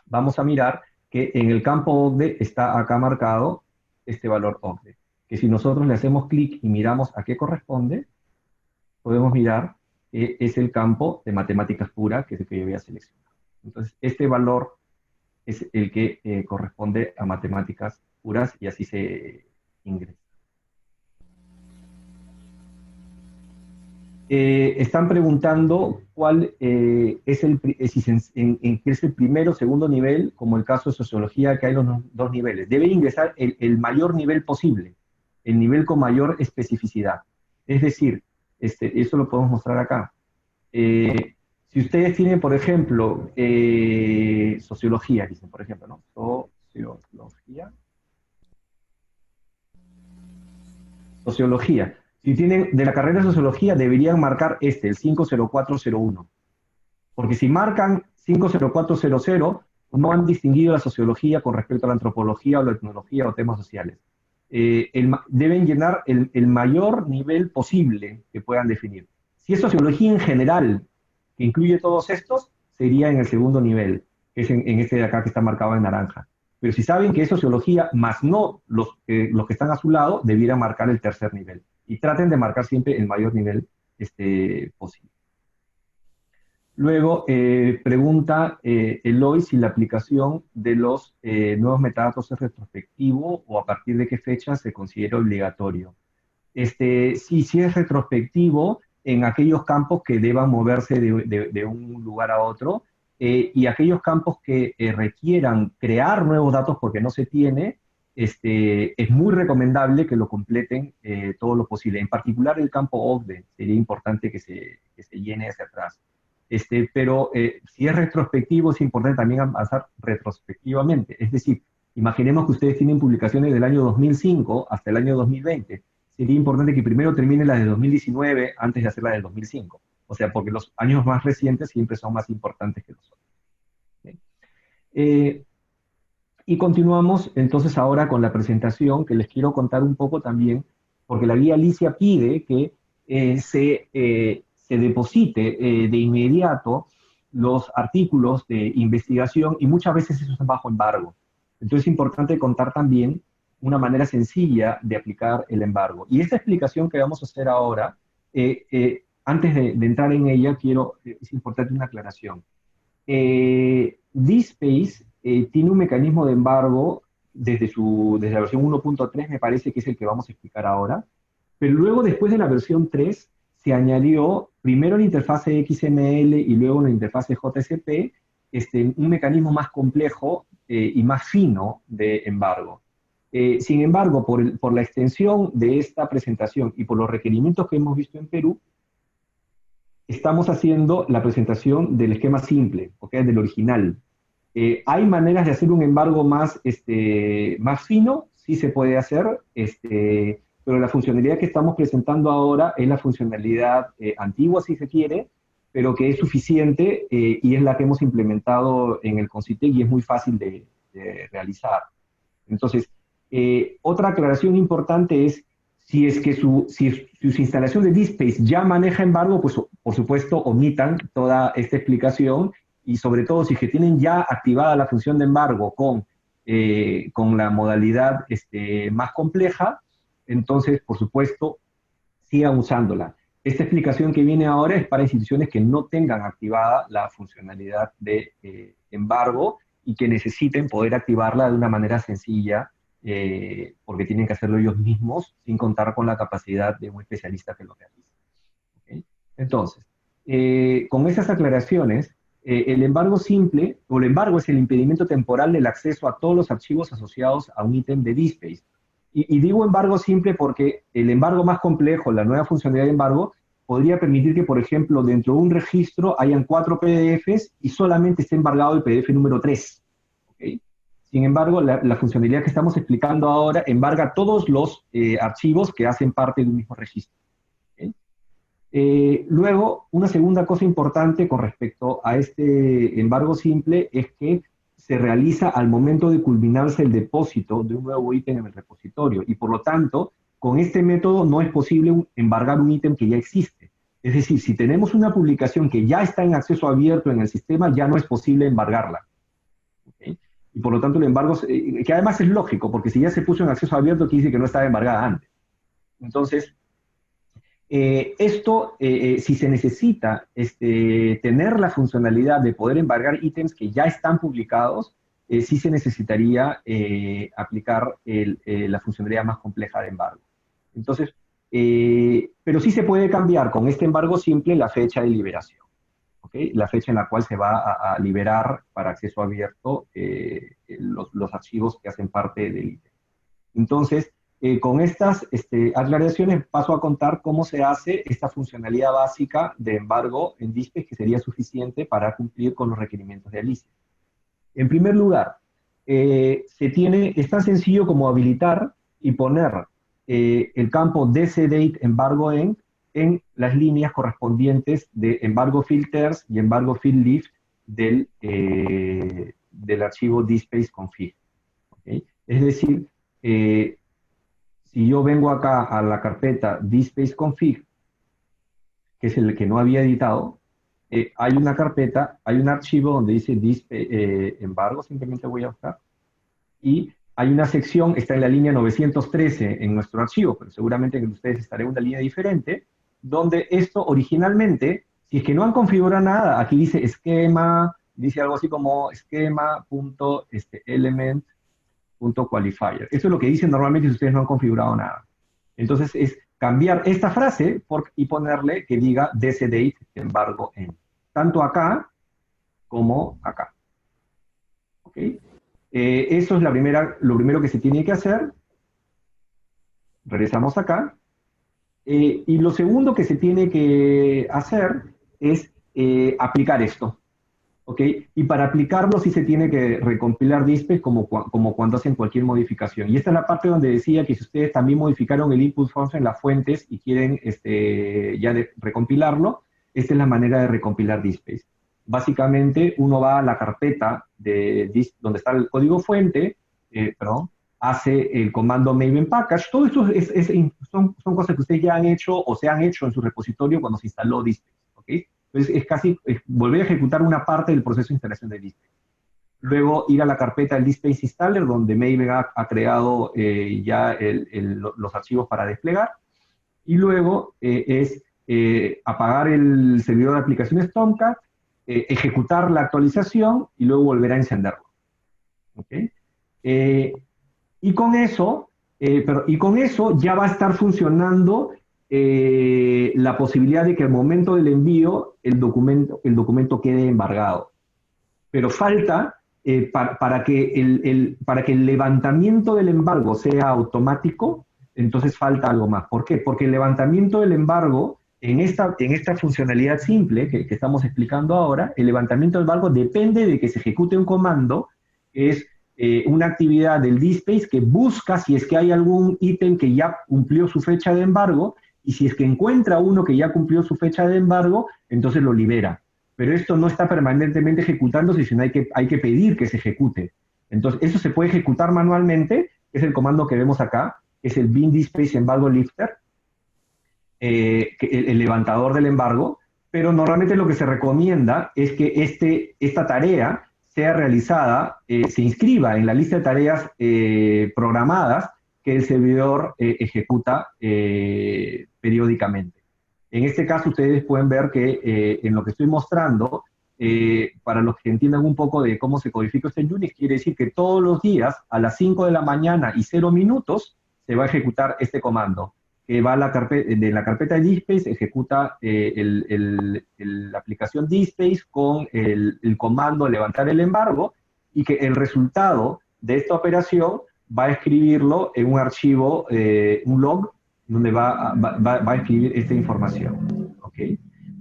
vamos a mirar que en el campo OCDE está acá marcado este valor OCDE, que si nosotros le hacemos clic y miramos a qué corresponde, podemos mirar que es el campo de matemáticas puras, que es el que yo había seleccionado. Entonces, este valor es el que corresponde a matemáticas puras y así se ingresa. Están preguntando cuál es el primero o segundo nivel, como el caso de sociología, que hay los dos niveles. Debe ingresar el mayor nivel posible, el nivel con mayor especificidad. Es decir, eso lo podemos mostrar acá. Si ustedes tienen, por ejemplo, sociología, dicen, por ejemplo, ¿no? Sociología. Si tienen de la carrera de sociología, deberían marcar el 50401. Porque si marcan 50400, no han distinguido la sociología con respecto a la antropología o la etnología o temas sociales. Deben llenar el mayor nivel posible que puedan definir. Si es sociología en general, que incluye todos estos, sería en el segundo nivel, que es en este de acá que está marcado en naranja. Pero si saben que es sociología, más no los que están a su lado, debieran marcar el tercer nivel. Y traten de marcar siempre el mayor nivel posible. Luego, pregunta Eloy si la aplicación de los nuevos metadatos es retrospectivo o a partir de qué fecha se considera obligatorio. Sí es retrospectivo en aquellos campos que deban moverse de un lugar a otro y aquellos campos que requieran crear nuevos datos porque no se tiene, es muy recomendable que lo completen todo lo posible. En particular el campo OCDE, sería importante que se llene hacia atrás. Pero si es retrospectivo, es importante también avanzar retrospectivamente. Es decir, imaginemos que ustedes tienen publicaciones del año 2005 hasta el año 2020. Sería importante que primero terminen las de 2019 antes de hacer las del 2005. O sea, porque los años más recientes siempre son más importantes que los otros. Y continuamos entonces ahora con la presentación, que les quiero contar un poco también, porque la guía Alicia pide que se deposite de inmediato los artículos de investigación y muchas veces eso está bajo embargo. Entonces es importante contar también una manera sencilla de aplicar el embargo. Y esta explicación que vamos a hacer ahora, antes de entrar en ella, es importante una aclaración. DSpace tiene un mecanismo de embargo desde la versión 1.3, me parece que es el que vamos a explicar ahora, pero luego después de la versión 3 se añadió primero la interfase XML y luego la interfase JSP, un mecanismo más complejo y más fino de embargo. Sin embargo, por la extensión de esta presentación y por los requerimientos que hemos visto en Perú, estamos haciendo la presentación del esquema simple, ¿okay? Del original. ¿Hay maneras de hacer un embargo más fino? Sí se puede hacer, pero la funcionalidad que estamos presentando ahora es la funcionalidad antigua, si se quiere, pero que es suficiente y es la que hemos implementado en el Concitec y es muy fácil de realizar. Entonces, otra aclaración importante es, si su instalación de DSpace ya maneja embargo, pues por supuesto omitan toda esta explicación y sobre todo si que tienen ya activada la función de embargo con la modalidad más compleja, entonces por supuesto sigan usándola. Esta explicación que viene ahora es para instituciones que no tengan activada la funcionalidad de embargo y que necesiten poder activarla de una manera sencilla porque tienen que hacerlo ellos mismos sin contar con la capacidad de un especialista que lo realice. ¿Okay? Entonces, con esas aclaraciones, el embargo simple, o el embargo es el impedimento temporal del acceso a todos los archivos asociados a un ítem de DSpace. Y digo embargo simple porque el embargo más complejo, la nueva funcionalidad de embargo, podría permitir que, por ejemplo, dentro de un registro hayan 4 PDFs y solamente esté embargado el PDF número 3. ¿Okay? Sin embargo, la funcionalidad que estamos explicando ahora embarga todos los archivos que hacen parte de un mismo registro. ¿Okay? Luego, una segunda cosa importante con respecto a este embargo simple es que se realiza al momento de culminarse el depósito de un nuevo ítem en el repositorio y por lo tanto, con este método no es posible embargar un ítem que ya existe. Es decir, si tenemos una publicación que ya está en acceso abierto en el sistema, ya no es posible embargarla. ¿Okay? Y por lo tanto el embargo, que además es lógico, porque si ya se puso en acceso abierto, quiere decir que no estaba embargada antes. Entonces, si se necesita tener la funcionalidad de poder embargar ítems que ya están publicados, sí se necesitaría aplicar la funcionalidad más compleja de embargo. Entonces, pero sí se puede cambiar con este embargo simple la fecha de liberación, ¿okay? La fecha en la cual se va a liberar para acceso abierto los archivos que hacen parte del ítem. Entonces, con estas aclaraciones paso a contar cómo se hace esta funcionalidad básica de embargo en DSpace que sería suficiente para cumplir con los requerimientos de Alice. En primer lugar, es tan sencillo como habilitar y poner el campo dcdate embargo en las líneas correspondientes de embargo filters y embargo field lift del archivo dspace config. ¿Okay? Es decir, si yo vengo acá a la carpeta dspace config, que es el que no había editado, hay una carpeta, hay un archivo donde dice embargo, simplemente voy a buscar, y hay una sección, está en la línea 913 en nuestro archivo, pero seguramente que ustedes estarán en una línea diferente, donde esto originalmente, si es que no han configurado nada, aquí dice esquema, dice algo así como esquema.element.qualifier. Eso es lo que dicen normalmente si ustedes no han configurado nada. Entonces es cambiar esta frase y ponerle que diga dcdate embargo en. Tanto acá como acá. ¿Ok? Eso es lo primero que se tiene que hacer. Regresamos acá. Y lo segundo que se tiene que hacer es aplicar esto. ¿Ok? Y para aplicarlo sí se tiene que recompilar DSpace como cuando hacen cualquier modificación. Y esta es la parte donde decía que si ustedes también modificaron el input function en las fuentes y quieren ya recompilarlo, esta es la manera de recompilar DSpace. Básicamente uno va a la carpeta donde está el código fuente, hace el comando maven package. Todo esto son cosas que ustedes ya han hecho o se han hecho en su repositorio cuando se instaló DSpace. ¿Okay? Entonces es casi volver a ejecutar una parte del proceso de instalación de DSpace. Luego ir a la carpeta del DSpace Installer, donde Maven ha creado ya los archivos para desplegar. Y luego apagar el servidor de aplicaciones Tomcat, ejecutar la actualización y luego volver a encenderlo. ¿Okay? Y con eso ya va a estar funcionando la posibilidad de que al momento del envío el documento quede embargado. Pero falta, para que el levantamiento del embargo sea automático, entonces falta algo más. ¿Por qué? Porque el levantamiento del embargo, en esta funcionalidad simple que estamos explicando ahora, el levantamiento del embargo depende de que se ejecute un comando, es una actividad del DSpace que busca si es que hay algún ítem que ya cumplió su fecha de embargo, y si es que encuentra uno que ya cumplió su fecha de embargo, entonces lo libera. Pero esto no está permanentemente ejecutándose, sino hay que pedir que se ejecute. Entonces, eso se puede ejecutar manualmente, es el comando que vemos acá, que es el bin dspace embargo lifter, el levantador del embargo, pero normalmente lo que se recomienda es que esta tarea sea realizada, se inscriba en la lista de tareas programadas que el servidor ejecuta periódicamente. En este caso, ustedes pueden ver que en lo que estoy mostrando, para los que entiendan un poco de cómo se codifica este Unix, quiere decir que todos los días, a las 5 de la mañana y 0 minutos, se va a ejecutar este comando, que va a la carpeta de DSpace, ejecuta la aplicación DSpace con el comando levantar el embargo, y que el resultado de esta operación va a escribirlo en un archivo, un log, donde va a escribir esta información. ¿Okay?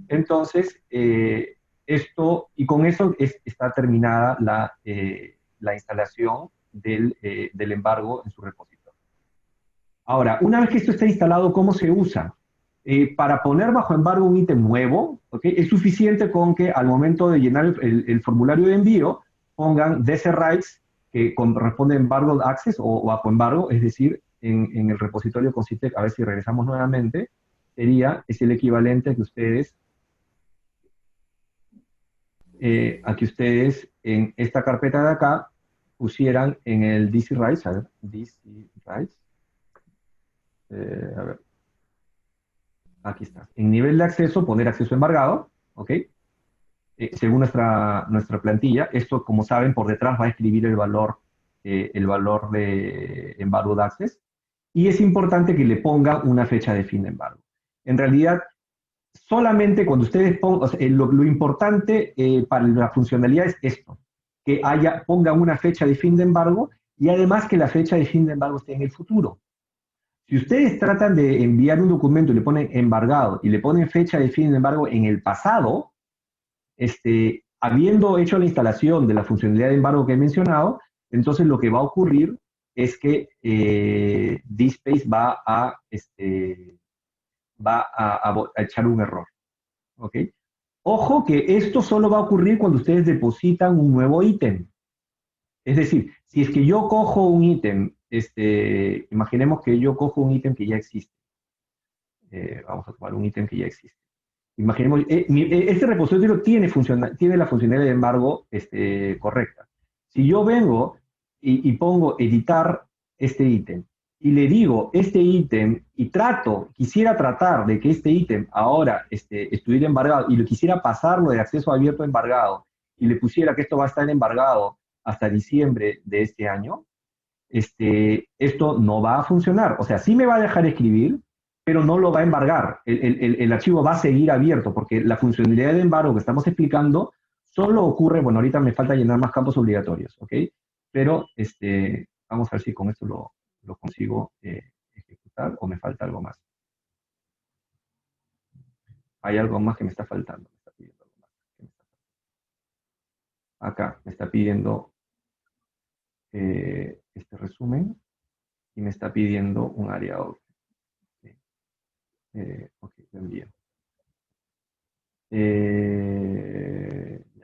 Entonces, y con eso está terminada la instalación del embargo en su repositorio. Ahora, una vez que esto está instalado, ¿cómo se usa? Para poner bajo embargo un ítem nuevo, ¿okay? Es suficiente con que al momento de llenar el formulario de envío pongan dc-rights, que corresponde a embargo access o bajo embargo, es decir, en el repositorio consiste, a ver si regresamos nuevamente, es el equivalente a que ustedes en esta carpeta de acá pusieran en el DC Rights, a ver, DC Rights, a ver, aquí está, en nivel de acceso, poner acceso embargado, ¿ok? Según nuestra plantilla, esto, como saben, por detrás va a escribir el valor de embargo de access, y es importante que le pongan una fecha de fin de embargo. En realidad, solamente cuando ustedes pongan, o sea, lo importante para la funcionalidad es esto, que pongan una fecha de fin de embargo, y además que la fecha de fin de embargo esté en el futuro. Si ustedes tratan de enviar un documento y le ponen embargado y le ponen fecha de fin de embargo en el pasado, habiendo hecho la instalación de la funcionalidad de embargo que he mencionado, entonces lo que va a ocurrir es que DSpace va a echar un error. ¿Ok? Ojo que esto solo va a ocurrir cuando ustedes depositan un nuevo ítem. Es decir, si es que yo cojo un ítem, imaginemos que yo cojo un ítem que ya existe. Vamos a tomar un ítem que ya existe. Imaginemos, este repositorio tiene la funcionalidad de embargo correcta. Si yo vengo y pongo editar este ítem y le digo este ítem y quisiera tratar de que este ítem ahora estuviera embargado y lo quisiera pasarlo de acceso abierto a embargado y le pusiera que esto va a estar embargado hasta diciembre de este año, esto no va a funcionar. O sea, sí me va a dejar escribir, pero no lo va a embargar. El archivo va a seguir abierto, porque la funcionalidad de embargo que estamos explicando solo ocurre, bueno, ahorita me falta llenar más campos obligatorios, ¿ok? Pero vamos a ver si con esto lo consigo ejecutar o me falta algo más. Hay algo más que me está faltando. Me está pidiendo algo más. Acá me está pidiendo este resumen y me está pidiendo un área ok, lo envío. Ya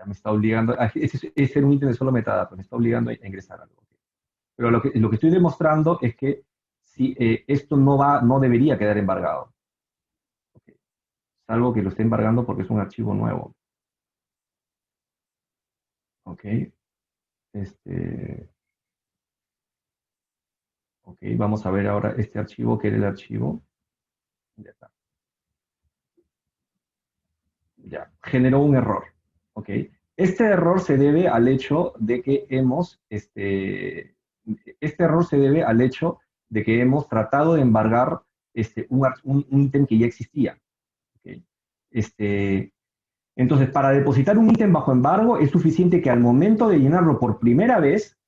me está obligando, ese era un ítem de solo metadatos, me está obligando a ingresar algo. Pero lo que estoy demostrando es que si, esto no debería quedar embargado. Salvo que lo esté embargando porque es un archivo nuevo. Ok. Ok, vamos a ver ahora este archivo, que era el archivo. Ya está. Ya, generó un error. Ok. Este error se debe al hecho de que este error se debe al hecho de que hemos tratado de embargar un ítem que ya existía. ¿Okay? Entonces, para depositar un ítem bajo embargo, es suficiente que al momento de llenarlo por primera vez,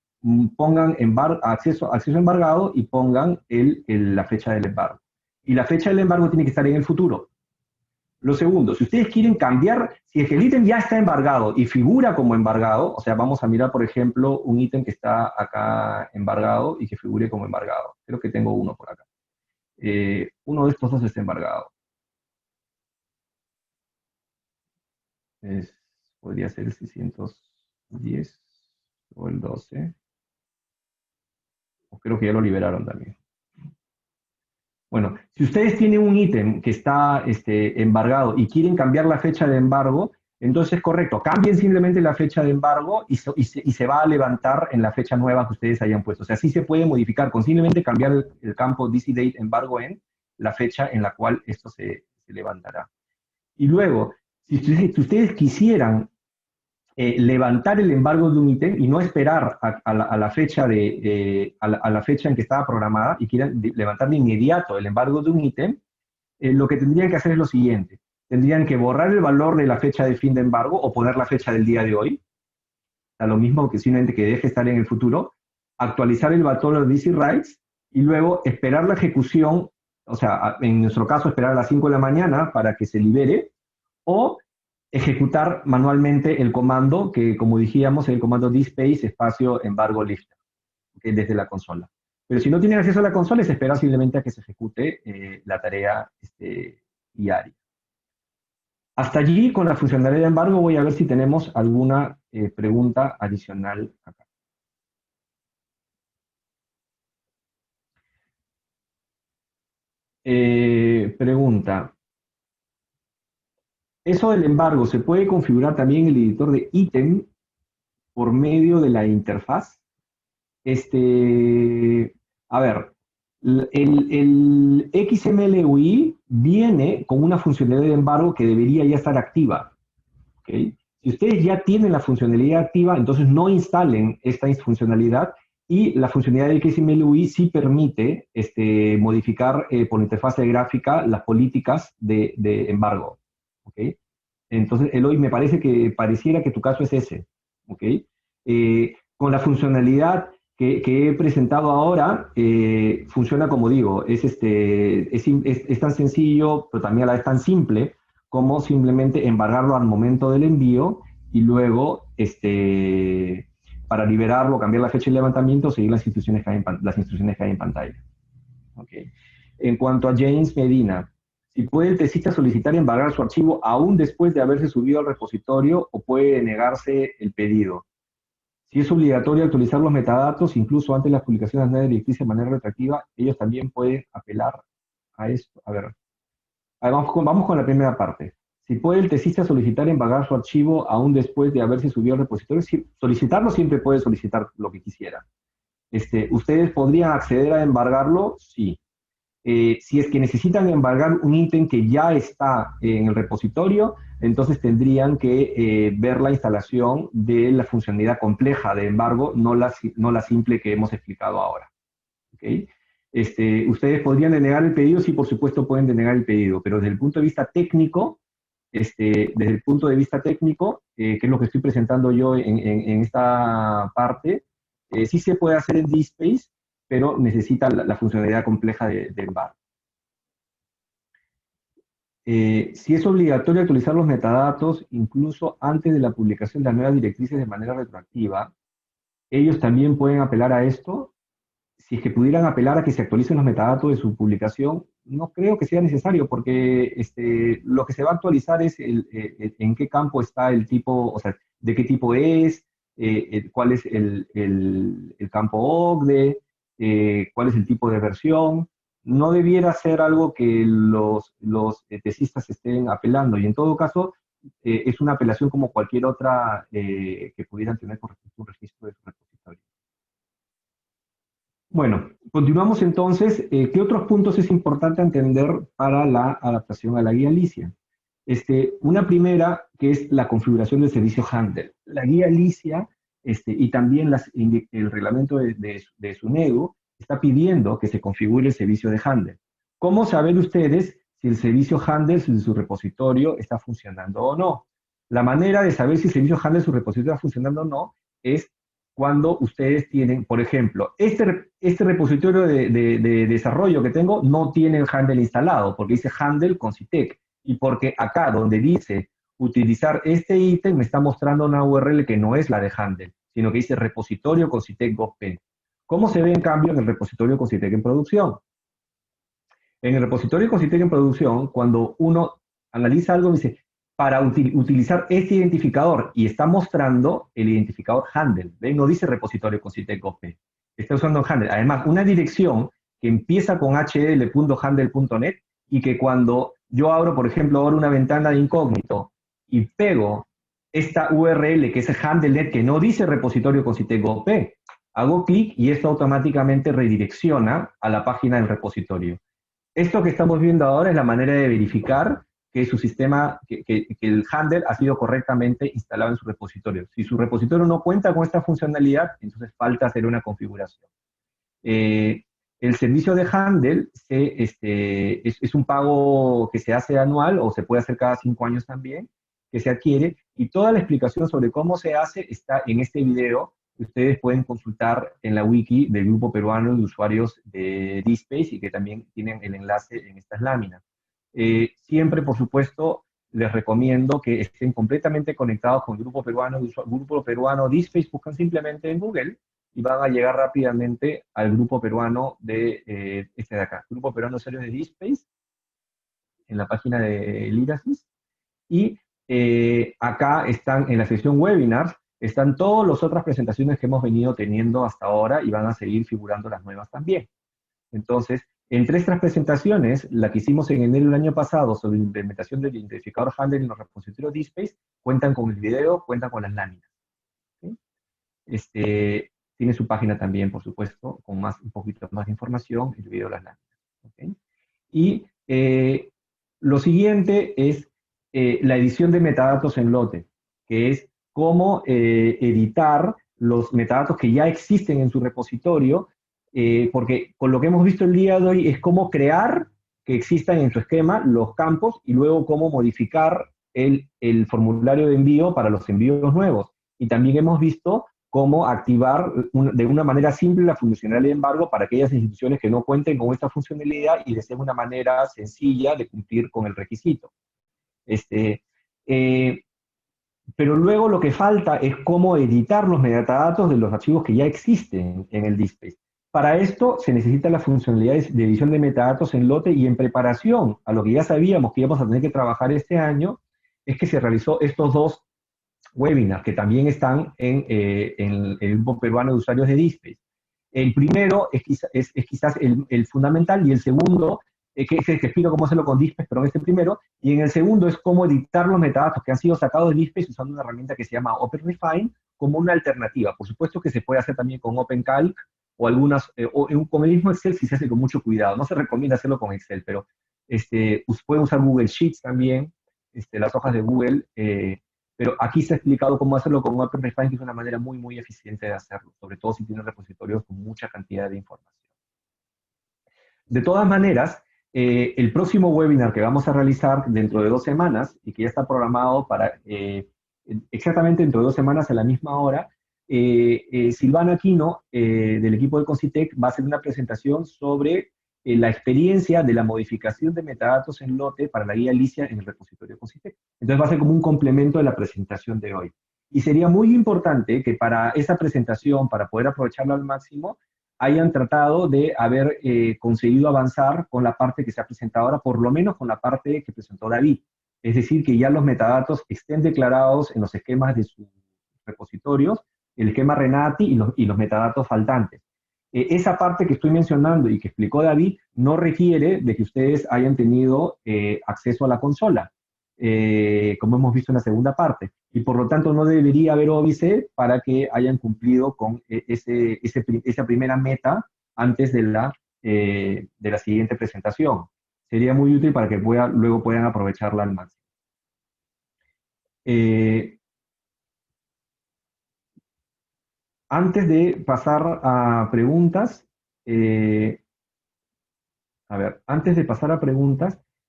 pongan acceso embargado y pongan la fecha del embargo. Y la fecha del embargo tiene que estar en el futuro. Lo segundo, si ustedes quieren cambiar, si es que el ítem ya está embargado y figura como embargado, o sea, vamos a mirar, por ejemplo, un ítem que está acá embargado y que figure como embargado. Creo que tengo uno por acá. Uno de estos dos está embargado. Podría ser el 610 o el 12. O creo que ya lo liberaron también. Bueno, si ustedes tienen un ítem que está embargado y quieren cambiar la fecha de embargo, entonces, correcto, cambien simplemente la fecha de embargo y se va a levantar en la fecha nueva que ustedes hayan puesto. O sea, sí se puede modificar con simplemente cambiar el campo DC Date embargo en la fecha en la cual esto se levantará. Y luego, si ustedes quisieran levantar el embargo de un ítem y no esperar a la fecha en que estaba programada y quieran levantar de inmediato el embargo de un ítem, lo que tendrían que hacer es lo siguiente. Tendrían que borrar el valor de la fecha de fin de embargo o poner la fecha del día de hoy, a lo mismo que simplemente que deje estar en el futuro, actualizar el valor de DC Rights y luego esperar la ejecución, o sea, en nuestro caso esperar a las 5 de la mañana para que se libere, o ejecutar manualmente el comando que, como dijimos, es el comando dspace espacio embargo lift, ¿okay? Desde la consola. Pero si no tienen acceso a la consola, es esperar simplemente a que se ejecute la tarea diaria. Hasta allí, con la funcionalidad de embargo, voy a ver si tenemos alguna pregunta adicional acá. Pregunta. Eso del embargo se puede configurar también en el editor de ítem por medio de la interfaz. A ver, el XML UI viene con una funcionalidad de embargo que debería ya estar activa. ¿Okay? Si ustedes ya tienen la funcionalidad activa, entonces no instalen esta funcionalidad, y la funcionalidad de XML UI sí permite modificar por interfaz gráfica las políticas de embargo. ¿Okay? Entonces, Eloy, me parece que pareciera que tu caso es ese. ¿Okay? Con la funcionalidad que he presentado ahora, funciona como digo, es tan sencillo, pero también a la vez tan simple, como simplemente embargarlo al momento del envío y luego, para liberarlo, cambiar la fecha de levantamiento, seguir las instrucciones que hay en pantalla. ¿Okay? En cuanto a James Medina, si puede el tesista solicitar embargar su archivo aún después de haberse subido al repositorio, o puede negarse el pedido. Si es obligatorio actualizar los metadatos, incluso antes de las publicaciones de la directriz de manera retroactiva, ellos también pueden apelar a esto. A ver, vamos con la primera parte. Si puede el tesista solicitar embargar su archivo aún después de haberse subido al repositorio, solicitarlo siempre puede solicitar lo que quisiera. ¿Ustedes podrían acceder a embargarlo? Sí. Si es que necesitan embargar un ítem que ya está en el repositorio, entonces tendrían que ver la instalación de la funcionalidad compleja de embargo, no la simple que hemos explicado ahora. ¿Okay? ¿Ustedes podrían denegar el pedido? Sí, por supuesto pueden denegar el pedido, pero desde el punto de vista técnico, que es lo que estoy presentando yo en esta parte, sí se puede hacer en DSpace, pero necesita la funcionalidad compleja de embargo. Si es obligatorio actualizar los metadatos incluso antes de la publicación de las nuevas directrices de manera retroactiva, ellos también pueden apelar a esto. Si es que pudieran apelar a que se actualicen los metadatos de su publicación, no creo que sea necesario, porque lo que se va a actualizar es en qué campo está el tipo, o sea, de qué tipo es, cuál es el campo OCDE, cuál es el tipo de versión. No debiera ser algo que los tesistas estén apelando, y en todo caso es una apelación como cualquier otra que pudieran tener con respecto a un registro de su repositorio. Bueno, continuamos entonces. ¿Qué otros puntos es importante entender para la adaptación a la guía Alicia? Una primera, que es la configuración del servicio Handle. La guía Alicia y también el reglamento de SUNEDU está pidiendo que se configure el servicio de Handle. ¿Cómo saber ustedes si el servicio Handle de su repositorio está funcionando o no? La manera de saber si el servicio Handle de su repositorio está funcionando o no es cuando ustedes tienen, por ejemplo, este repositorio de desarrollo que tengo no tiene el Handle instalado, porque dice Handle con CITEC, y porque acá donde dice utilizar este ítem me está mostrando una URL que no es la de Handle, sino que dice repositorio con CITEC GovPen. ¿Cómo se ve en cambio en el repositorio con CITEC en producción? En el repositorio con CITEC en producción, cuando uno analiza algo, dice, para utilizar este identificador, y está mostrando el identificador Handle. ¿Ven? No dice repositorio con CITEC GovPen. Está usando Handle. Además, una dirección que empieza con hl.handle.net, y que cuando yo abro, por ejemplo, ahora una ventana de incógnito y pego esta URL, que es handle.net, que no dice repositorio con CITEC GovPen, hago clic y esto automáticamente redirecciona a la página del repositorio. Esto que estamos viendo ahora es la manera de verificar que su sistema, que el handle ha sido correctamente instalado en su repositorio. Si su repositorio no cuenta con esta funcionalidad, entonces falta hacer una configuración. El servicio de handle es un pago que se hace anual, o se puede hacer cada 5 años también, que se adquiere, y toda la explicación sobre cómo se hace está en este video, que ustedes pueden consultar en la wiki del Grupo Peruano de Usuarios de DSpace, y que también tienen el enlace en estas láminas. Siempre, por supuesto, les recomiendo que estén completamente conectados con el Grupo Peruano DSpace. Buscan simplemente en Google y van a llegar rápidamente al Grupo Peruano de acá, Grupo Peruano de Usuarios de DSpace, en la página de LIRASIS. Y acá están, en la sección webinars, están todas las otras presentaciones que hemos venido teniendo hasta ahora, y van a seguir figurando las nuevas también. Entonces, Entre estas presentaciones, la que hicimos en enero del año pasado sobre la implementación del identificador handler en los repositorios DSpace, cuentan con el video, cuentan con las láminas. ¿Sí? Tiene su página también, por supuesto, con un poquito más de información, el video de las láminas. ¿Okay? Y lo siguiente es la edición de metadatos en lote, que es cómo editar los metadatos que ya existen en su repositorio, porque con lo que hemos visto el día de hoy es cómo crear que existan en tu esquema los campos y luego cómo modificar el formulario de envío para los envíos nuevos. Y también hemos visto cómo activar de una manera simple la funcionalidad de embargo para aquellas instituciones que no cuenten con esta funcionalidad y deseen una manera sencilla de cumplir con el requisito. Pero luego lo que falta es cómo editar los metadatos de los archivos que ya existen en el DSpace. Para esto se necesita la funcionalidad de edición de metadatos en lote, y en preparación a lo que ya sabíamos que íbamos a tener que trabajar este año, es que se realizó estos dos webinars que también están en el grupo peruano de usuarios de DSpace. El primero es quizás el fundamental, y el segundo que explica cómo hacerlo con DSpace, pero en este primero, y en el segundo es cómo editar los metadatos que han sido sacados de DSpace usando una herramienta que se llama OpenRefine como una alternativa. Por supuesto que se puede hacer también con OpenCalc o algunas, con el mismo Excel si se hace con mucho cuidado. No se recomienda hacerlo con Excel, pero pueden usar Google Sheets también, las hojas de Google, pero aquí se ha explicado cómo hacerlo con OpenRefine, que es una manera muy, muy eficiente de hacerlo, sobre todo si tienen repositorios con mucha cantidad de información. De todas maneras, el próximo webinar que vamos a realizar dentro de 2 semanas, y que ya está programado para exactamente dentro de 2 semanas a la misma hora, Silvana Aquino, del equipo de Concitec, va a hacer una presentación sobre la experiencia de la modificación de metadatos en lote para la guía Alicia en el repositorio Concitec. Entonces va a ser como un complemento de la presentación de hoy. Y sería muy importante que para esa presentación, para poder aprovecharla al máximo, hayan tratado de haber conseguido avanzar con la parte que se ha presentado ahora, por lo menos con la parte que presentó David. Es decir, que ya los metadatos estén declarados en los esquemas de sus repositorios, el esquema Renati y los metadatos faltantes. Esa parte que estoy mencionando y que explicó David no requiere de que ustedes hayan tenido acceso a la consola, como hemos visto en la segunda parte, y por lo tanto no debería haber óbice para que hayan cumplido con esa primera meta antes de la siguiente presentación. Sería muy útil para que luego puedan aprovecharla al máximo. Antes de pasar a preguntas,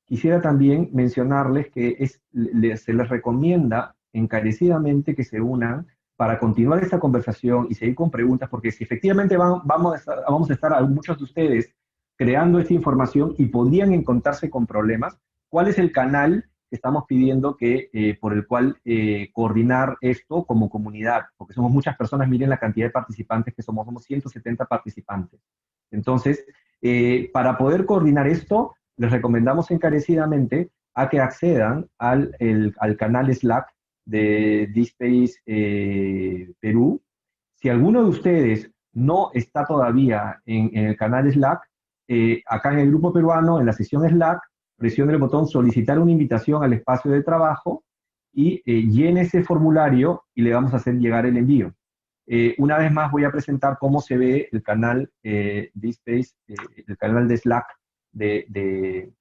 quisiera también mencionarles que se les recomienda encarecidamente que se unan para continuar esta conversación y seguir con preguntas, porque si efectivamente vamos a estar muchos de ustedes creando esta información y podrían encontrarse con problemas, ¿cuál es el canal que estamos pidiendo por el cual coordinar esto como comunidad? Porque somos muchas personas, miren la cantidad de participantes que somos 170 participantes. Entonces, para poder coordinar esto, les recomendamos encarecidamente a que accedan al canal Slack de DSpace Perú. Si alguno de ustedes no está todavía en el canal Slack, acá en el grupo peruano, en la sesión Slack, presione el botón solicitar una invitación al espacio de trabajo y llene ese formulario y le vamos a hacer llegar el envío. Una vez más voy a presentar cómo se ve el canal DSpace, el canal de Slack de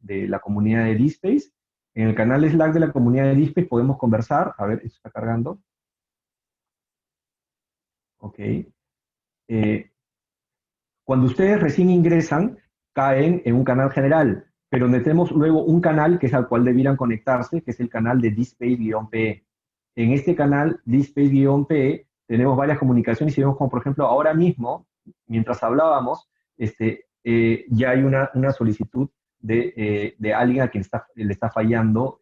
la comunidad de DSpace. En el canal Slack de la comunidad de DSpace podemos conversar. A ver, esto está cargando. Ok. Cuando ustedes recién ingresan, caen en un canal general, pero tenemos luego un canal que es al cual debieran conectarse, que es el canal de DSpace-PE. En este canal DSpace-PE tenemos varias comunicaciones y vemos como, por ejemplo, ahora mismo, mientras hablábamos, ya hay una solicitud de alguien a quien le está fallando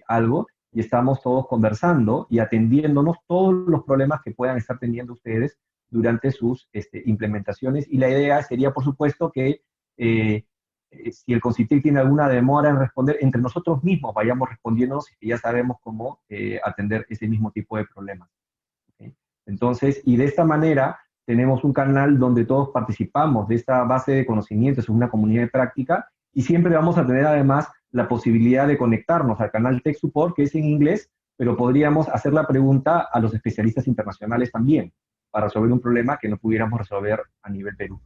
algo, y estamos todos conversando y atendiéndonos todos los problemas que puedan estar teniendo ustedes durante sus implementaciones. Y la idea sería, por supuesto, que si el Concitec tiene alguna demora en responder, entre nosotros mismos vayamos respondiéndonos y ya sabemos cómo atender ese mismo tipo de problemas. ¿Okay? Entonces, y de esta manera tenemos un canal donde todos participamos de esta base de conocimientos, es una comunidad de práctica, y siempre vamos a tener además la posibilidad de conectarnos al canal Tech Support, que es en inglés, pero podríamos hacer la pregunta a los especialistas internacionales también, para resolver un problema que no pudiéramos resolver a nivel Perú.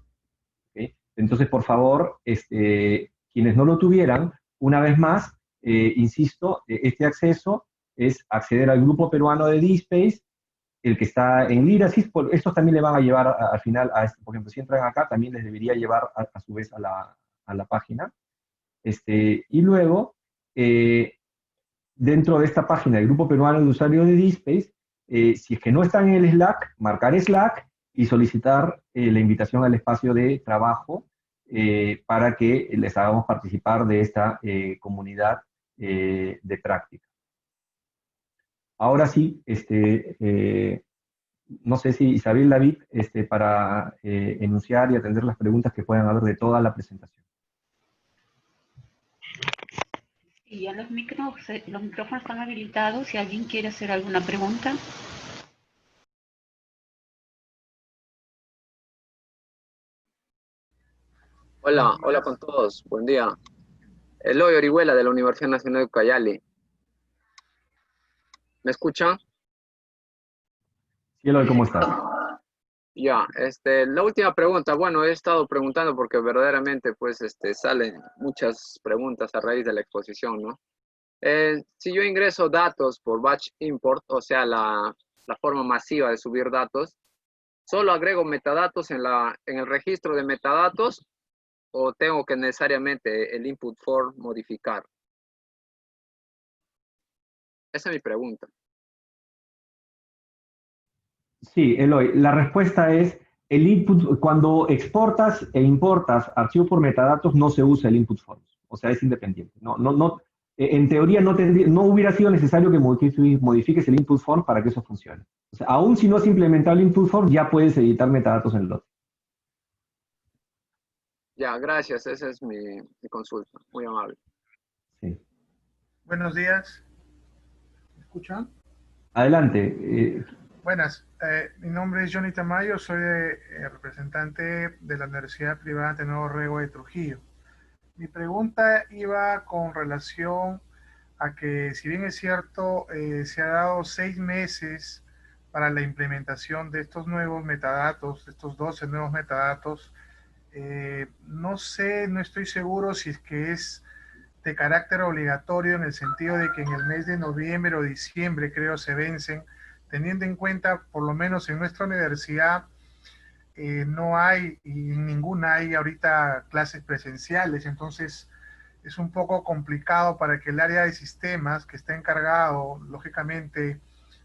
¿Okay? Entonces, por favor, quienes no lo tuvieran, una vez más, insisto, este acceso es acceder al grupo peruano de DSpace, el que está en LIRASIS, estos también le van a llevar al final a esto, por ejemplo, si entran acá, también les debería llevar a su vez a la página. Y luego, dentro de esta página del Grupo Peruano de Usuarios de DSpace, si es que no están en el Slack, marcar Slack y solicitar la invitación al espacio de trabajo para que les hagamos participar de esta comunidad de práctica. Ahora sí, no sé si Isabel David, para enunciar y atender las preguntas que puedan haber de toda la presentación. Y ya los micrófonos están habilitados. Si alguien quiere hacer alguna pregunta. Hola, hola con todos. Buen día. Eloy Orihuela de la Universidad Nacional de Ucayali. ¿Me escuchan? Sí, Eloy, ¿cómo estás? Ya, la última pregunta. Bueno, he estado preguntando porque verdaderamente, pues, salen muchas preguntas a raíz de la exposición, ¿no? Si yo ingreso datos por batch import, o sea, la forma masiva de subir datos, ¿solo agrego metadatos en el registro de metadatos o tengo que necesariamente el input form modificar? Esa es mi pregunta. Sí, Eloy, la respuesta es, el input, cuando exportas e importas archivos por metadatos, no se usa el input forms, o sea, es independiente. En teoría no hubiera sido necesario que modifiques el input form para que eso funcione. O sea, aún si no has implementado el input form, ya puedes editar metadatos en el lote. Ya, gracias. Esa es mi consulta. Muy amable. Sí. Buenos días. ¿Me escuchan? Adelante. Buenas. Mi nombre es Johnny Tamayo. Soy representante de la Universidad Privada de Nuevo Rego de Trujillo. Mi pregunta iba con relación a que, si bien es cierto, se ha dado 6 meses para la implementación de estos nuevos metadatos, de estos 12 nuevos metadatos, no sé, no estoy seguro si es que es de carácter obligatorio en el sentido de que en el mes de noviembre o diciembre, creo, se vencen, teniendo en cuenta, por lo menos en nuestra universidad, no hay, y en ninguna hay ahorita clases presenciales, entonces es un poco complicado para que el área de sistemas, que está encargado, lógicamente,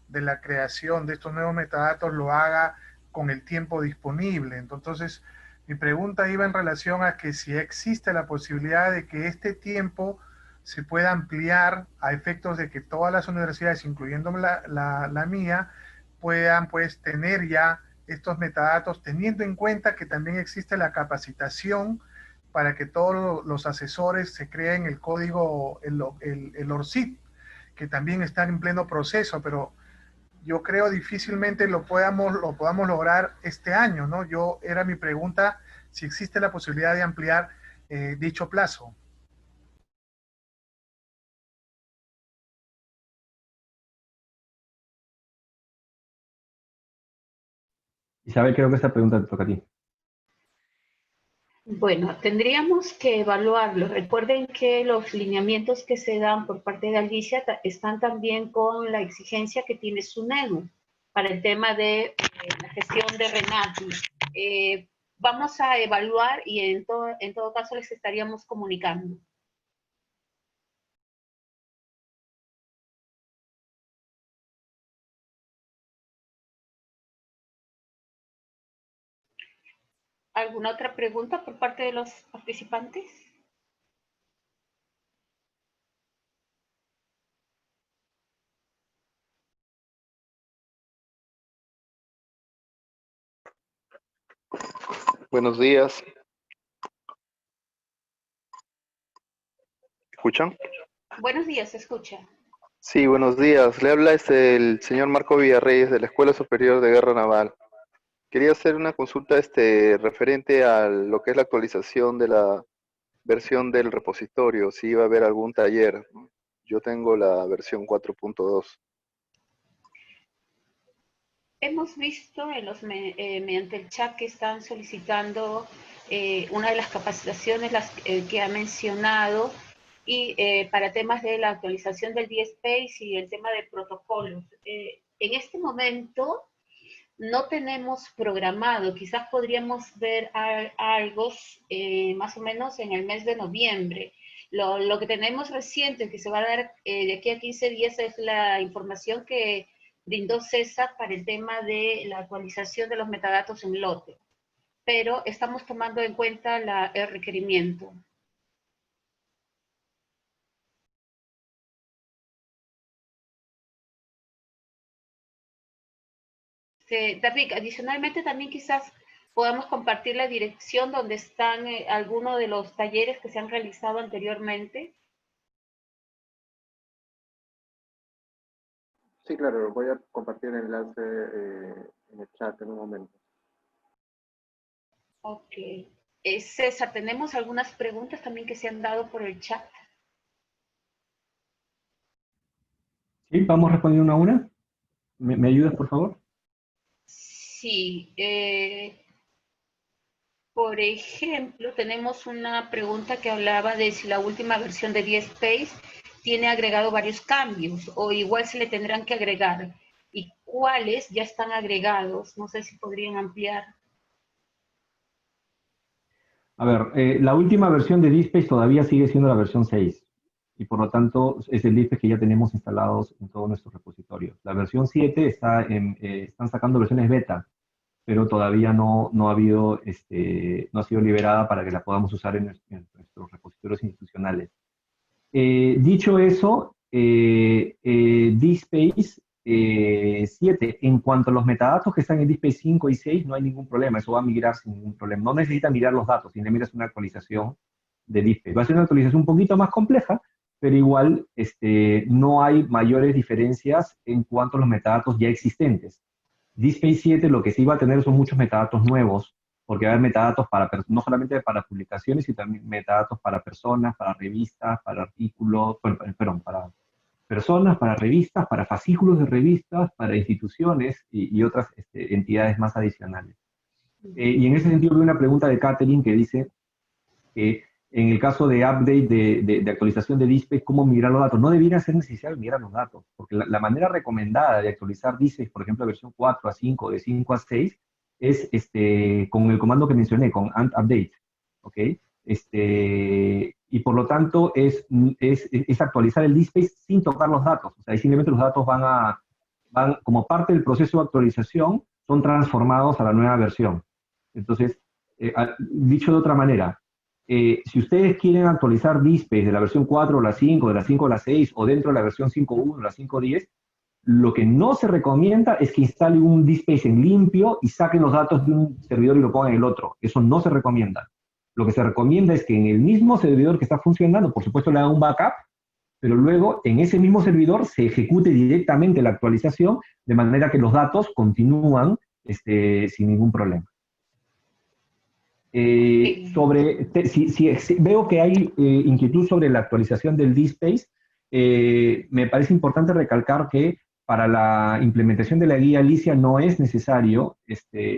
de la creación de estos nuevos metadatos, lo haga con el tiempo disponible. Entonces, mi pregunta iba en relación a que si existe la posibilidad de que este tiempo se pueda ampliar a efectos de que todas las universidades, incluyendo la mía, puedan pues tener ya estos metadatos, teniendo en cuenta que también existe la capacitación para que todos los asesores se creen el código, el ORCID, que también está en pleno proceso, pero yo creo difícilmente lo podamos lograr este año, ¿no? Era mi pregunta si existe la posibilidad de ampliar dicho plazo. Isabel, creo que esta pregunta te toca a ti. Bueno, tendríamos que evaluarlo. Recuerden que los lineamientos que se dan por parte de Alicia están también con la exigencia que tiene SUNEDU para el tema de la gestión de RENATI. Vamos a evaluar y en todo caso les estaríamos comunicando. ¿Alguna otra pregunta por parte de los participantes? Buenos días. ¿Escuchan? Buenos días, se escucha. Sí, buenos días. Le habla el señor Marco Villarreyes de la Escuela Superior de Guerra Naval. Quería hacer una consulta referente a lo que es la actualización de la versión del repositorio, si iba a haber algún taller. Yo tengo la versión 4.2. Hemos visto mediante el chat que están solicitando una de las capacitaciones que ha mencionado y para temas de la actualización del DSpace y el tema de protocolos. En este momento no tenemos programado, quizás podríamos ver algo más o menos en el mes de noviembre. Lo que tenemos reciente, que se va a dar de aquí a 15 días, es la información que brindó César para el tema de la actualización de los metadatos en lote. Pero estamos tomando en cuenta el requerimiento. David, adicionalmente también quizás podamos compartir la dirección donde están algunos de los talleres que se han realizado anteriormente. Sí, claro, voy a compartir el enlace en el chat en un momento. Ok. César, tenemos algunas preguntas también que se han dado por el chat. Sí, vamos respondiendo una a una. ¿Me ayudas, por favor? Sí. Por ejemplo, tenemos una pregunta que hablaba de si la última versión de DSpace tiene agregado varios cambios o igual se le tendrán que agregar. ¿Y cuáles ya están agregados? No sé si podrían ampliar. A ver, la última versión de DSpace todavía sigue siendo la versión 6 y por lo tanto es el DSpace que ya tenemos instalados en todos nuestros repositorios. La versión 7 están sacando versiones beta, pero todavía no ha sido liberada para que la podamos usar en nuestros repositorios institucionales. Dicho eso, DSpace 7, en cuanto a los metadatos que están en DSpace 5 y 6, no hay ningún problema, eso va a migrar sin ningún problema. No necesita mirar los datos, simplemente es una actualización de DSpace. Va a ser una actualización un poquito más compleja, pero igual no hay mayores diferencias en cuanto a los metadatos ya existentes. DSpace 7 lo que sí va a tener son muchos metadatos nuevos, porque va a haber metadatos no solamente para publicaciones, sino también metadatos para personas, para revistas, para artículos, perdón, para personas, para revistas, para fascículos de revistas, para instituciones y otras entidades más adicionales. Y en ese sentido veo una pregunta de Catherine que dice que en el caso de update, de actualización de DSpace, ¿cómo migrar los datos? No debiera ser necesario migrar los datos, porque la manera recomendada de actualizar DSpace, por ejemplo, de versión 4 a 5, de 5 a 6, es con el comando que mencioné, con update, ¿ok? Y por lo tanto es actualizar el DSpace sin tocar los datos, o sea, simplemente los datos van como parte del proceso de actualización, son transformados a la nueva versión. Entonces, dicho de otra manera, si ustedes quieren actualizar DSpace de la versión 4 a la 5, de la 5 a la 6, o dentro de la versión 5.1 a la 5.10, lo que no se recomienda es que instalen un DSpace en limpio y saquen los datos de un servidor y lo pongan en el otro. Eso no se recomienda. Lo que se recomienda es que en el mismo servidor que está funcionando, por supuesto le hagan un backup, pero luego en ese mismo servidor se ejecute directamente la actualización de manera que los datos continúan sin ningún problema. Si veo que hay inquietud sobre la actualización del DSpace, me parece importante recalcar que para la implementación de la guía Alicia no es necesario,